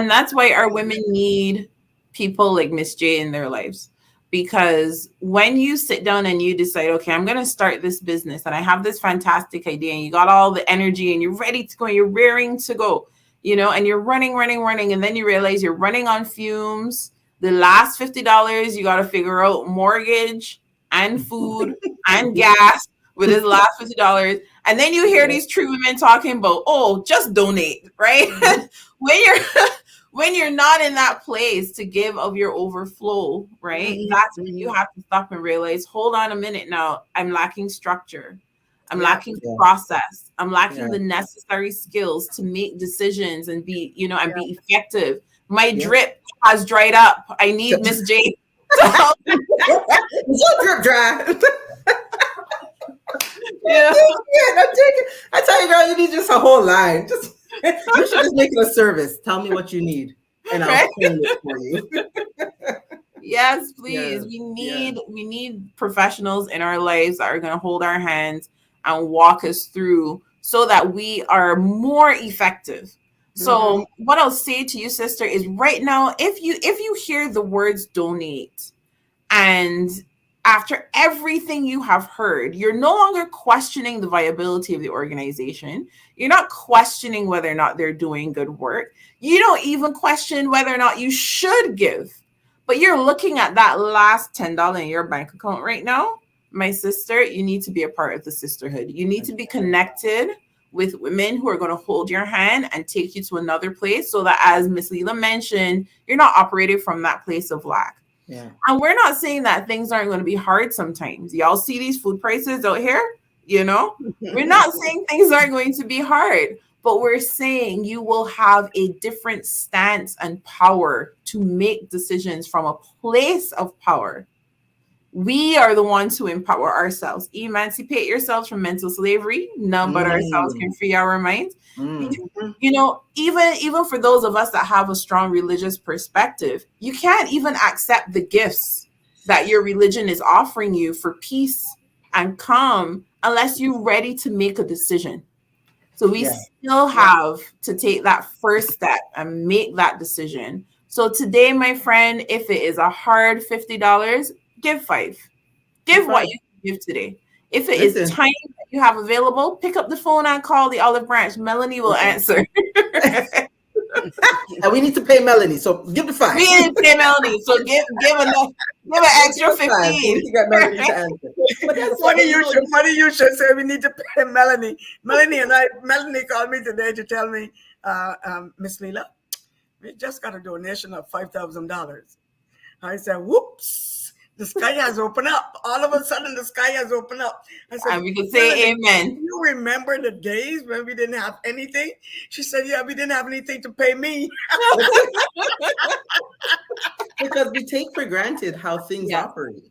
Speaker 3: that's why our women need people like Miss J in their lives. Because when you sit down and you decide, okay, I'm going to start this business and I have this fantastic idea and you got all the energy and you're ready to go, you're raring to go, and you're running. And then you realize you're running on fumes. The last $50, you got to figure out mortgage and food and gas with this last $50. And then you hear these true women talking about, oh, just donate, right? When you're not in that place to give of your overflow, right? That's when you have to stop and realize, hold on a minute now, I'm lacking structure. I'm lacking process. I'm lacking the necessary skills to make decisions and be, and be effective. My drip has dried up. I need Miss J to help.
Speaker 4: Your drip dry. I tell you, girl, you need just a whole line. You should just make it a service. Tell me what you need, and I'll clean it for you.
Speaker 3: Yes, please. We need professionals in our lives that are going to hold our hands and walk us through so that we are more effective. So what I'll say to you, sister, is right now, if you hear the words donate, and after everything you have heard, you're no longer questioning the viability of the organization. You're not questioning whether or not they're doing good work. You don't even question whether or not you should give. But you're looking at that last $10 in your bank account right now. My sister, you need to be a part of the sisterhood. You need to be connected with women who are going to hold your hand and take you to another place so that, as Miss Leila mentioned, you're not operating from that place of lack.
Speaker 4: Yeah.
Speaker 3: And we're not saying that things aren't going to be hard sometimes. Y'all see these food prices out here, We're not saying things aren't going to be hard, but we're saying you will have a different stance and power to make decisions from a place of power. We are the ones who empower ourselves. Emancipate yourselves from mental slavery. None but ourselves can free our minds. Even for those of us that have a strong religious perspective, you can't even accept the gifts that your religion is offering you for peace and calm unless you're ready to make a decision. So we still have to take that first step and make that decision. So today, my friend, if it is a hard $50, give 5. Give what you can give today. If it is time that you have available, pick up the phone and call the Olive Branch. Melanie will answer.
Speaker 4: And we need to pay Melanie, so give the 5.
Speaker 3: We need to pay Melanie, so give an extra 15.
Speaker 5: You got Melanie to answer. But that's funny you should say we need to pay Melanie. Melanie called me today to tell me, Miss Leila, we just got a donation of $5,000. I said, whoops. The sky has opened up. All of a sudden, the sky has opened up. I said,
Speaker 3: and we can say amen.
Speaker 5: You remember the days when we didn't have anything? She said, yeah, we didn't have anything to pay me.
Speaker 4: because we take for granted how things
Speaker 3: Yes,
Speaker 4: operate.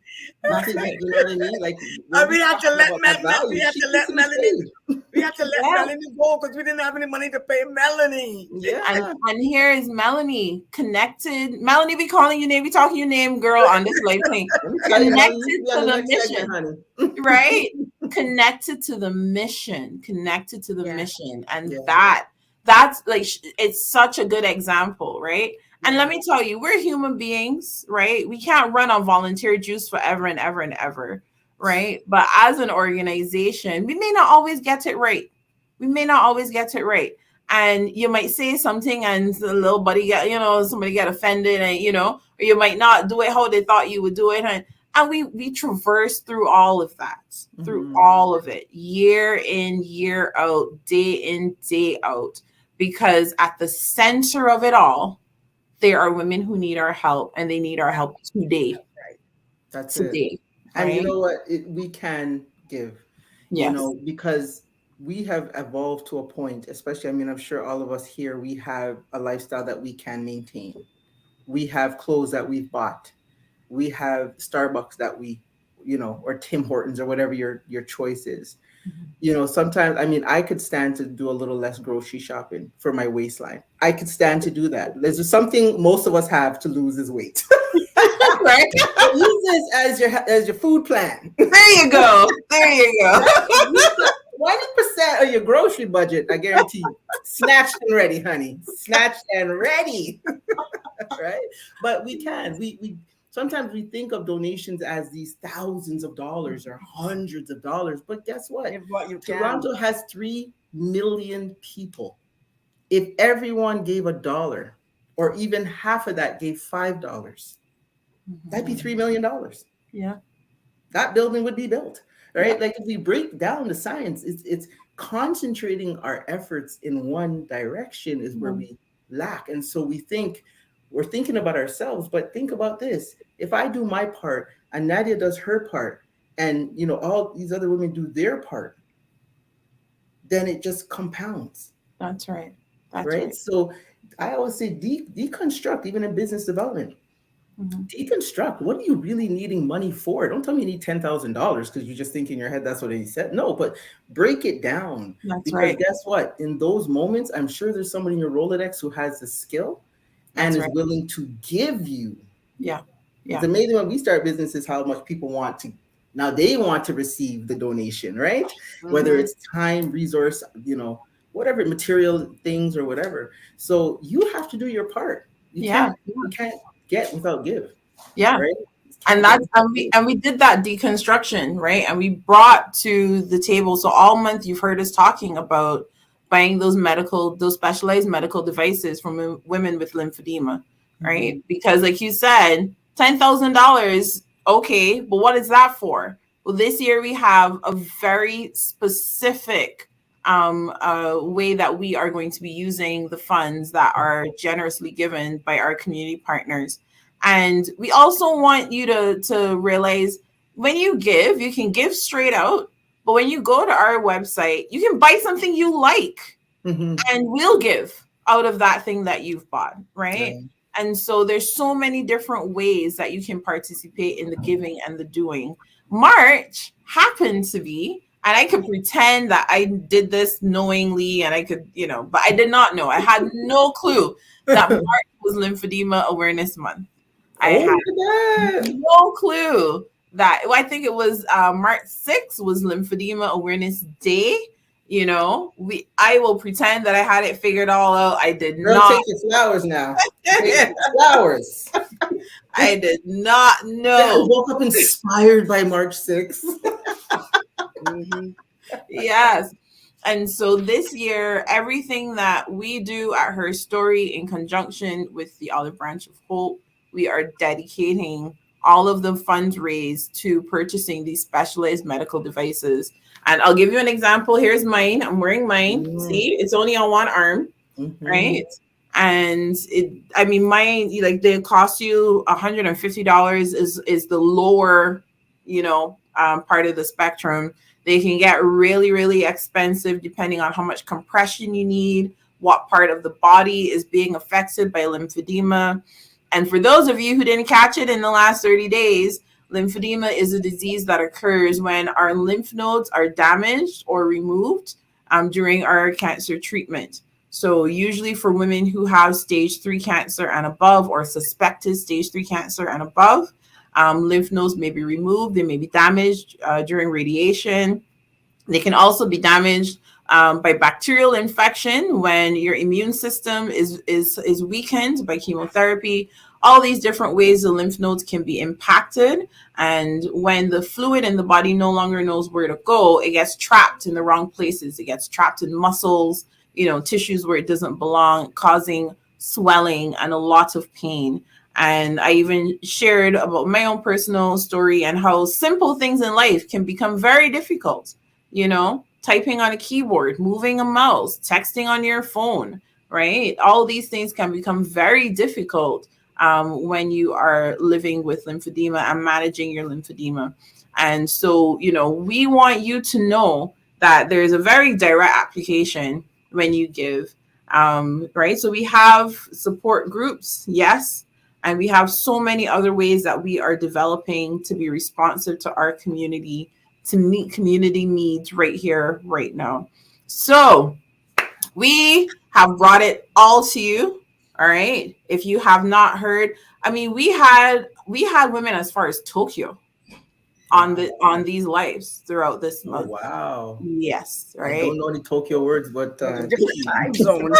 Speaker 3: that's right.
Speaker 4: You know what I mean? Like when
Speaker 5: And
Speaker 4: we talking about my
Speaker 5: We
Speaker 4: value,
Speaker 5: had
Speaker 4: she
Speaker 5: to
Speaker 4: needs
Speaker 5: let
Speaker 4: to be
Speaker 5: Melanie,
Speaker 4: paid.
Speaker 5: we had to let
Speaker 3: Yeah.
Speaker 5: Melanie go because we didn't have any money to pay Melanie.
Speaker 4: Yeah.
Speaker 3: And here is Melanie connected. Melanie be calling you name, be talking your name, girl, on this live thing.
Speaker 4: Let me tell you, Mel, you need to
Speaker 3: Connected
Speaker 4: be on
Speaker 3: to
Speaker 4: the
Speaker 3: the
Speaker 4: next segment,
Speaker 3: mission,
Speaker 4: honey.
Speaker 3: right? Connected to the mission, connected to the
Speaker 5: Yeah.
Speaker 3: mission. And
Speaker 4: Yeah.
Speaker 3: that's like, it's such a good example, right? And
Speaker 5: Yeah.
Speaker 3: let me tell you, we're human beings, right? We can't run on volunteer juice forever and ever and ever, right? But as an organization, we may not always get it right. We may not always get it right. And you might say something and the little buddy get, somebody get offended and, or you might not do it how they thought you would do it. And we traverse through all of that, through
Speaker 4: Mhm.
Speaker 3: all of it, year in, year out, day in, day out, because at the center of it all, there are women who need our help, and they need our help today.
Speaker 4: That's it.
Speaker 3: Today,
Speaker 4: And you
Speaker 3: right?
Speaker 4: know what? We can give,
Speaker 3: Yes.
Speaker 4: because we have evolved to a point, especially, I mean, I'm sure all of us here, we have a lifestyle that we can maintain. We have clothes that we've bought. We have Starbucks that we, or Tim Hortons or whatever your choice is. Sometimes, I mean, I could stand to do a little less grocery shopping for my waistline. I could stand to do that. There's just something most of us have to lose is weight.
Speaker 3: Right?
Speaker 4: But use this as your food plan.
Speaker 3: There you go. There you go.
Speaker 4: 20% of your grocery budget, I guarantee you. Snatched and ready, honey. Snatched and ready. Right? But we can. We sometimes we think of donations as these thousands of dollars or hundreds of dollars. But guess what?
Speaker 5: Give what you can.
Speaker 4: Toronto has 3 million people. If everyone gave $1, or even half of that gave $5, that'd be $3 million.
Speaker 3: Yeah.
Speaker 4: That building would be built, right?
Speaker 3: Yeah.
Speaker 4: Like if we break down the science, it's concentrating our efforts in one direction is where we lack. And so we're thinking about ourselves, but think about this. If I do my part and Nadia does her part and all these other women do their part, then it just compounds.
Speaker 3: That's right. That's
Speaker 4: right?
Speaker 3: right.
Speaker 4: So I always say deconstruct, even in business development. Deconstruct. What are you really needing money for? Don't tell me you need $10,000 because you just think in your head that's what he said. No, but break it down.
Speaker 3: That's
Speaker 4: because
Speaker 3: right.
Speaker 4: guess what? In those moments, I'm sure there's somebody in your Rolodex who has the skill and
Speaker 3: That's
Speaker 4: is
Speaker 3: right.
Speaker 4: willing to give you.
Speaker 3: Yeah.
Speaker 4: It's amazing when we start businesses how much people want to. Now they want to receive the donation, right? Whether it's time, resource, whatever, material things or whatever. So you have to do your part. You can't get without give.
Speaker 3: Yeah.
Speaker 4: Right?
Speaker 3: And we did that deconstruction, right? And we brought to the table. So all month you've heard us talking about buying those specialized medical devices from women with lymphedema, right? Because like you said, $10,000, okay, but what is that for? Well, this year we have a very specific way that we are going to be using the funds that are generously given by our community partners. And we also want you to realize when you give, you can give straight out. But when you go to our website, you can buy something you like and we'll give out of that thing that you've bought, right? And so there's so many different ways that you can participate in the giving and the doing. March happened to be, and I could pretend that I did this knowingly and I could, but I did not know. I had no clue that March was Lymphedema Awareness Month. I had no clue that. I think it was March 6th was Lymphedema Awareness Day. I will pretend that I had it figured all out. I did not.
Speaker 4: Take your flowers now. Take your flowers.
Speaker 3: I did not know.
Speaker 4: I woke up inspired by March 6th.
Speaker 3: Yes. And so this year, everything that we do at HERstory in conjunction with the Olive Branch of Hope, we are dedicating all of the funds raised to purchasing these specialized medical devices. And I'll give you an example. Here's mine. I'm wearing mine. See, it's only on one arm, right? And mine, they cost you $150 is the lower, part of the spectrum. They can get really, really expensive depending on how much compression you need, what part of the body is being affected by lymphedema. And for those of you who didn't catch it in the last 30 days, lymphedema is a disease that occurs when our lymph nodes are damaged or removed during our cancer treatment. So usually for women who have stage 3 cancer and above, or suspected stage 3 cancer and above, lymph nodes may be removed. They may be damaged during radiation. They can also be damaged by bacterial infection when your immune system is weakened by chemotherapy. All these different ways the lymph nodes can be impacted. And when the fluid in the body no longer knows where to go, it gets trapped in the wrong places. It gets trapped in muscles, tissues where it doesn't belong, causing swelling and a lot of pain. And I even shared about my own personal story and how simple things in life can become very difficult. Typing on a keyboard, moving a mouse, texting on your phone, right? All these things can become very difficult when you are living with lymphedema and managing your lymphedema. And so, we want you to know that there's a very direct application when you give, right? So we have support groups, yes. And we have so many other ways that we are developing to be responsive to our community, to meet community needs right here, right now. So we have brought it all to you. All right. If you have not heard, we had women as far as Tokyo on these lives throughout this month.
Speaker 4: Oh, wow.
Speaker 3: Yes. Right.
Speaker 4: I don't know any Tokyo words, but
Speaker 5: different time zone.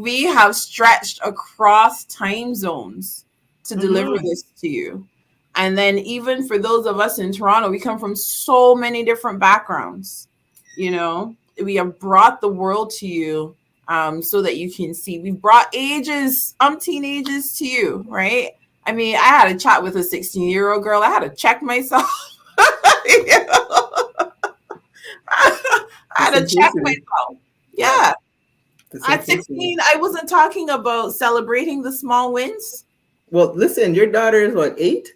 Speaker 3: we have stretched across time zones to deliver this to you. And then even for those of us in Toronto, we come from so many different backgrounds. We have brought the world to you so that you can see. We've brought umpteen ages to you, right? I had a chat with a 16-year-old girl. I had to check myself. I had to check myself. Yeah. At 16, I wasn't talking about celebrating the small wins.
Speaker 4: Well, listen, your daughter is what, 8?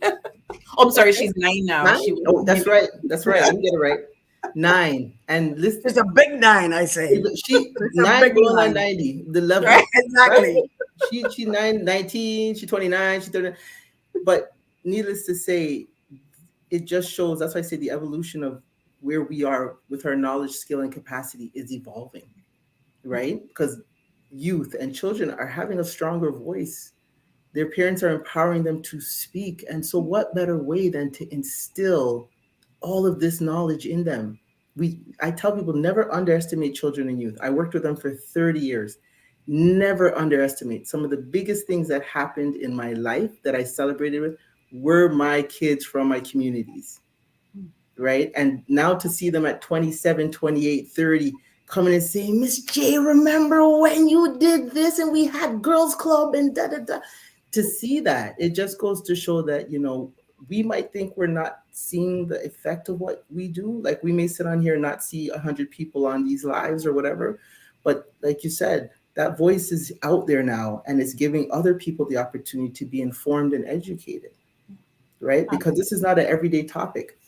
Speaker 3: Oh, I'm sorry, she's 9 now.
Speaker 4: 9? That's right. I didn't get it right. 9. And listen,
Speaker 5: it's a big 9, I say.
Speaker 4: She 9 going on 90. The level.
Speaker 5: Right, exactly.
Speaker 4: Right? She 19, she's 29, she's 30. But needless to say, it just shows, that's why I say the evolution of where we are with our knowledge, skill, and capacity is evolving. Right? Because youth and children are having a stronger voice. Their parents are empowering them to speak. And so what better way than to instill all of this knowledge in them? I tell people, never underestimate children and youth. I worked with them for 30 years. Never underestimate. Some of the biggest things that happened in my life that I celebrated with were my kids from my communities. Right? And now to see them at 27, 28, 30, coming and saying, Miss J, remember when you did this and we had girls club and da da da. To see that, it just goes to show that, we might think we're not seeing the effect of what we do. Like we may sit on here and not see 100 people on these lives or whatever. But like you said, that voice is out there now and it's giving other people the opportunity to be informed and educated, right? Because this is not an everyday topic.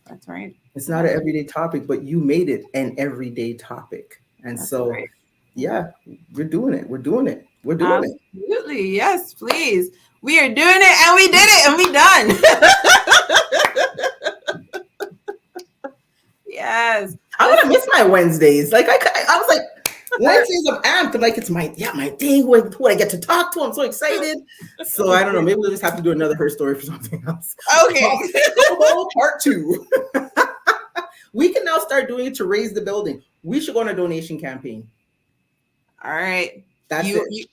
Speaker 3: That's right.
Speaker 4: It's not an everyday topic, but you made it an everyday topic. And that's so, right. Yeah, we're doing it. We're doing it. We're doing it.
Speaker 3: Absolutely. Yes, please. We are doing it and we did it and we done. Yes.
Speaker 4: I'm going to miss my Wednesdays. Like I was like, Wednesdays I'm amped. I'm like, it's my day who I get to talk to. I'm so excited. So I don't know. Maybe we'll just have to do another HERstory for something else.
Speaker 3: Okay.
Speaker 4: Part 2. We can now start doing it to raise the building. We should go on a donation campaign.
Speaker 3: All right.
Speaker 4: That's it.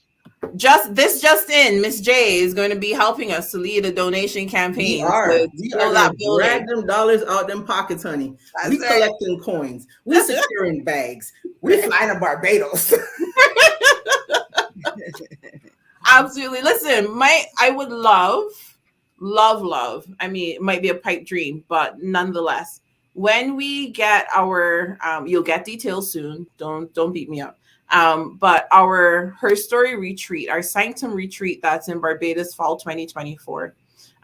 Speaker 3: Just in, Miss J is going to be helping us to lead a donation campaign.
Speaker 4: We are going to drag them dollars out them pockets, honey. We collecting coins. We securing bags. We're flying to Barbados.
Speaker 3: Absolutely. Listen, I would love. It might be a pipe dream, but nonetheless, when we get our, you'll get details soon. Don't beat me up. But our HERstory retreat, our Sanctum retreat that's in Barbados fall 2024.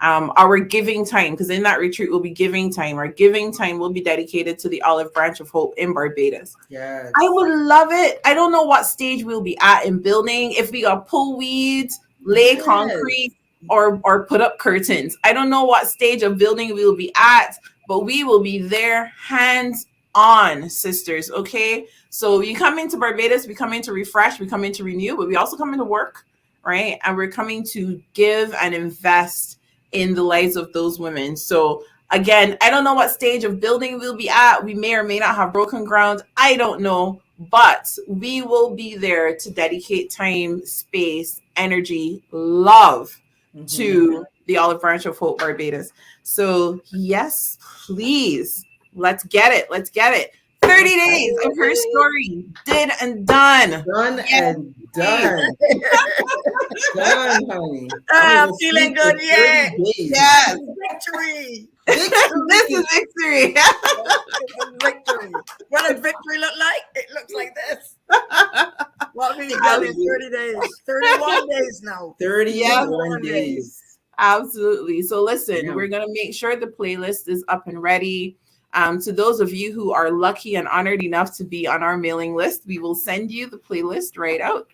Speaker 3: Our giving time, because in that retreat will be giving time. Our giving time will be dedicated to the Olive Branch of Hope in Barbados.
Speaker 4: Yes.
Speaker 3: I would love it. I don't know what stage we'll be at in building. If we got pull weeds, lay
Speaker 4: Yes.
Speaker 3: concrete, or put up curtains. I don't know what stage of building we will be at, but we will be there hands on, sisters. Okay. So you come into Barbados, we come in to refresh, we come in to renew, but we also come into work, right? And we're coming to give and invest in the lives of those women. So again, I don't know what stage of building we'll be at. We may or may not have broken ground. I don't know, but we will be there to dedicate time, space, energy, love to the Olive Branch of Hope Barbados. So yes, please, let's get it. Let's get it. 30 days of her story. Did and done.
Speaker 4: Done and done. Done, honey.
Speaker 5: Feeling good, yeah.
Speaker 3: Yes.
Speaker 5: Victory.
Speaker 3: This is victory.
Speaker 5: Victory. What does victory look like? It looks like this. What we've done in 30 days. 31 days now.
Speaker 4: 31 days.
Speaker 3: Absolutely. So listen, we're going to make sure the playlist is up and ready. To those of you who are lucky and honored enough to be on our mailing list, we will send you the playlist right out.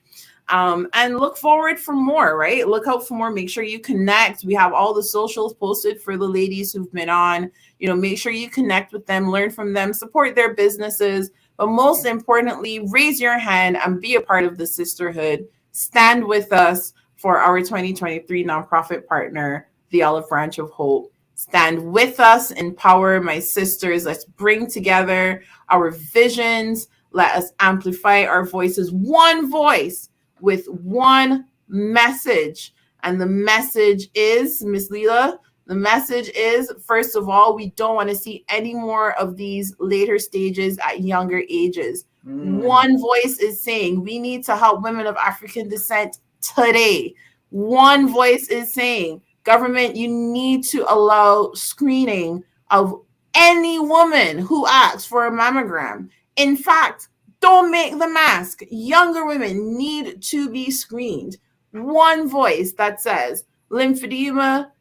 Speaker 3: And look forward for more, right? Look out for more. Make sure you connect. We have all the socials posted for the ladies who've been on. Make sure you connect with them, learn from them, support their businesses. But most importantly, raise your hand and be a part of the sisterhood. Stand with us for our 2023 nonprofit partner, the Olive Branch of Hope. Stand with us, empower my sisters. Let's bring together our visions. Let us amplify our voices, one voice with one message. And the message is, Miss Leila, the message is, first of all, we don't want to see any more of these later stages at younger ages. One voice is saying we need to help women of African descent today. One voice is saying, government, you need to allow screening of any woman who asks for a mammogram. In fact, don't make the mask. Younger women need to be screened. One voice that says lymphedema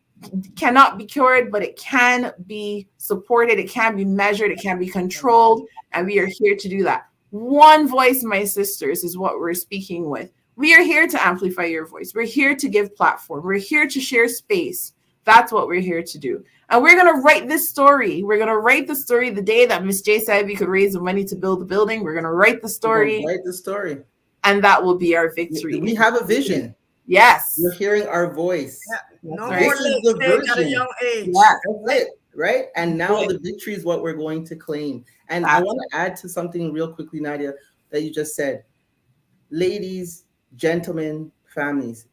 Speaker 3: cannot be cured, but it can be supported, it can be measured, it can be controlled, and we are here to do that. One voice, my sisters, is what we're speaking with. We are here to amplify your voice. We're here to give platform. We're here to share space. That's what we're here to do. And we're going to write this story. We're going to write the story the day that Miss J said we could raise the money to build the building. We're going to write the story.
Speaker 4: Write the story.
Speaker 3: And that will be our victory.
Speaker 4: We have a vision.
Speaker 3: Yes.
Speaker 4: You're hearing our voice.
Speaker 5: Yeah. No
Speaker 3: Right.
Speaker 5: more
Speaker 4: This is the
Speaker 5: late at a
Speaker 4: version.
Speaker 5: young age.
Speaker 3: Yes.
Speaker 4: That's it, right? And now the victory is what we're going to claim. And I want to add to something real quickly, Nadia, that you just said. Ladies, gentlemen, families,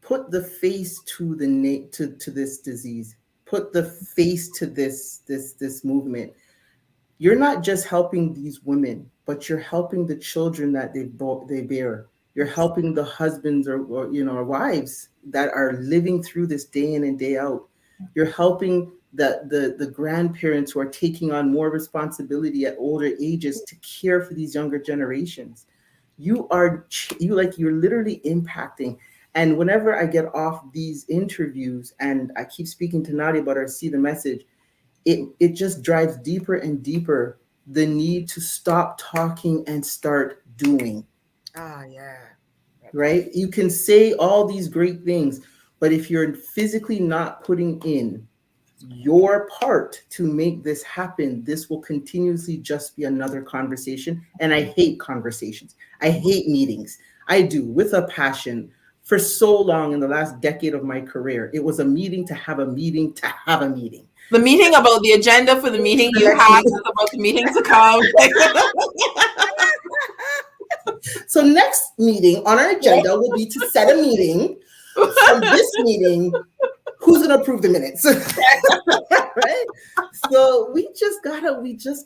Speaker 4: put the face to the to this disease. Put the face to this movement. You're not just helping these women, but you're helping the children that they bear. You're helping the husbands or wives that are living through this day in and day out. You're helping the grandparents who are taking on more responsibility at older ages to care for these younger generations. You're literally impacting. And whenever I get off these interviews and I keep speaking to Nadia about her See the Message, it just drives deeper and deeper the need to stop talking and start doing.
Speaker 5: Yeah.
Speaker 4: Right? You can say all these great things, but if you're physically not putting in your part to make this happen, this will continuously just be another conversation. And I hate conversations. I hate meetings. I do, with a passion. For so long in the last decade of my career, it was a meeting to have a meeting to have a meeting.
Speaker 3: The meeting about the agenda for the meeting you have is about the meeting to come.
Speaker 4: So next meeting on our agenda will be to set a meeting. From this meeting, who's gonna approve the minutes? Right? So we just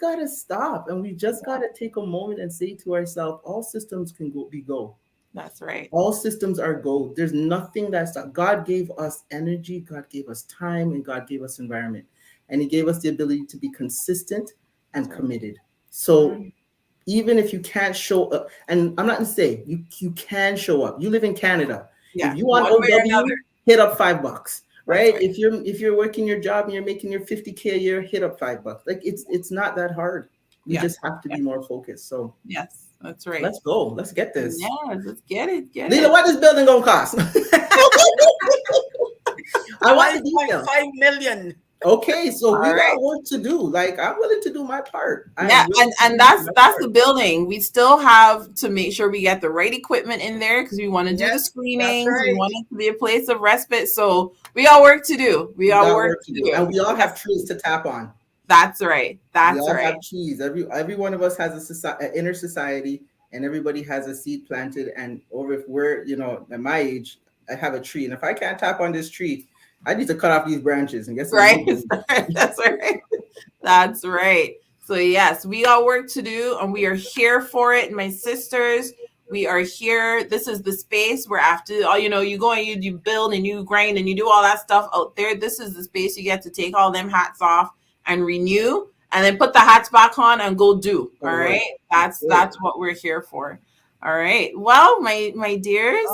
Speaker 4: gotta stop, and we just gotta take a moment and say to ourselves, all systems can be go.
Speaker 3: That's right.
Speaker 4: All systems are go. There's nothing that's God gave us energy, God gave us time, and God gave us environment. And He gave us the ability to be consistent and committed. So even if you can't show up, and I'm not gonna say you can show up. You live in Canada.
Speaker 3: Yeah.
Speaker 4: If you want OW, hit up $5, right?
Speaker 3: right.
Speaker 4: If you're working your job and you're making your 50K a year, hit up $5. Like it's not that hard. We
Speaker 3: Yeah.
Speaker 4: just have to be more focused. So
Speaker 3: Yes, that's right.
Speaker 4: let's go. Let's get this.
Speaker 3: Yeah, let's get it. Get
Speaker 4: Leila,
Speaker 3: it.
Speaker 4: what this building gonna cost? I want the details.
Speaker 5: 5.5 million.
Speaker 4: Okay, so
Speaker 3: All
Speaker 4: we
Speaker 3: right.
Speaker 4: got work to do. Like I'm willing to do my part.
Speaker 3: Yeah, and that's the building. We still have to make sure we get the right equipment in there because we want to do the
Speaker 5: Yes,
Speaker 3: screenings.
Speaker 5: that's
Speaker 3: We
Speaker 5: right.
Speaker 3: want it to be a place of respite. So we got work to do. We got work to do.
Speaker 4: And we all have trees to tap on.
Speaker 3: That's right.
Speaker 4: We
Speaker 3: That's
Speaker 4: all
Speaker 3: right.
Speaker 4: have trees. Every one of us has an inner society, and everybody has a seed planted. And or if we're at my age, I have a tree, and if I can't tap on this tree, I need to cut off these branches and get some.
Speaker 3: Right. That's right. That's right. So yes, we got work to do and we are here for it. My sisters, we are here. This is the space where after you go and you build and you grind and you do all that stuff out there. This is the space you get to take all them hats off and renew and then put the hats back on and go do. All right. That's what we're here for. All right. Well, my dears.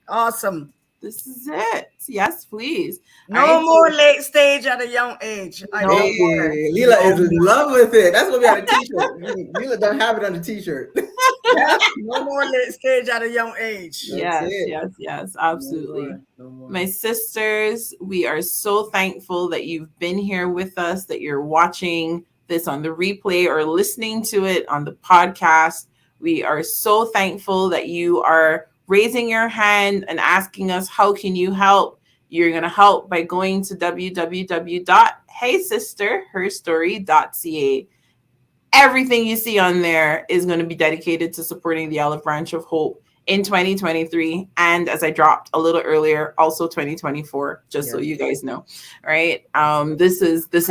Speaker 5: Awesome.
Speaker 3: This is it. Yes, please.
Speaker 5: No more late stage at a young age.
Speaker 4: Leila is in love with it. That's what we have a t-shirt. Leila don't have it on the t-shirt.
Speaker 5: Yeah, no more late stage at a young age.
Speaker 3: Yes, absolutely.
Speaker 4: No more.
Speaker 3: My sisters, we are so thankful that you've been here with us, that you're watching this on the replay or listening to it on the podcast. We are so thankful that you are raising your hand and asking us, how can you help? You're going to help by going to www.HERstory.ca. Everything you see on there is going to be dedicated to supporting the Olive Branch of Hope in 2023. And as I dropped a little earlier, also 2024, just so you guys know. All right. This is big.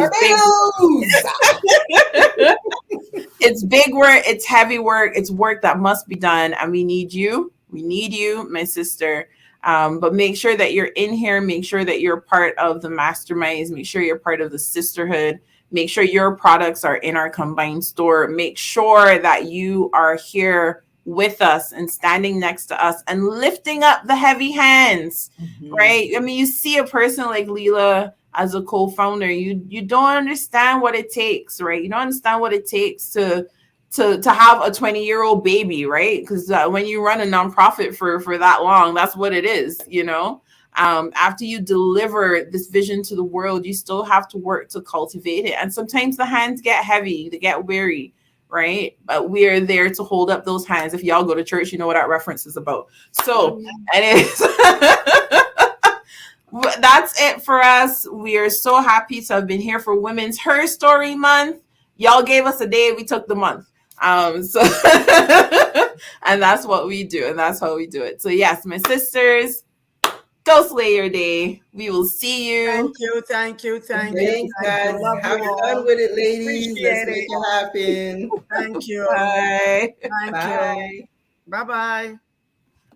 Speaker 3: It's big work. It's heavy work. It's work that must be done. And we need you. We need you, my sister. But make sure that you're in here. Make sure that you're part of the masterminds. Make sure you're part of the sisterhood. Make sure your products are in our combined store. Make sure that you are here with us and standing next to us and lifting up the heavy hands, right? I mean, you see a person like Leila as a co-founder, you don't understand what it takes, right? You don't understand what it takes to have a 20-year-old baby, right? Because when you run a nonprofit for that long, that's what it is, after you deliver this vision to the world, you still have to work to cultivate it. And sometimes the hands get heavy, they get weary, right? But we are there to hold up those hands. If y'all go to church, you know what that reference is about. So anyways, that's it for us. We are so happy to have been here for Women's HERstory Month. Y'all gave us a day, we took the month. So and that's what we do, and that's how we do it. So yes, my sisters, go slay your day. We will see you.
Speaker 5: Thank you.
Speaker 4: Thanks, guys. Have fun with it, ladies. Let's make it happen.
Speaker 5: Thank you.
Speaker 3: Bye.
Speaker 5: Thank you. Bye-bye.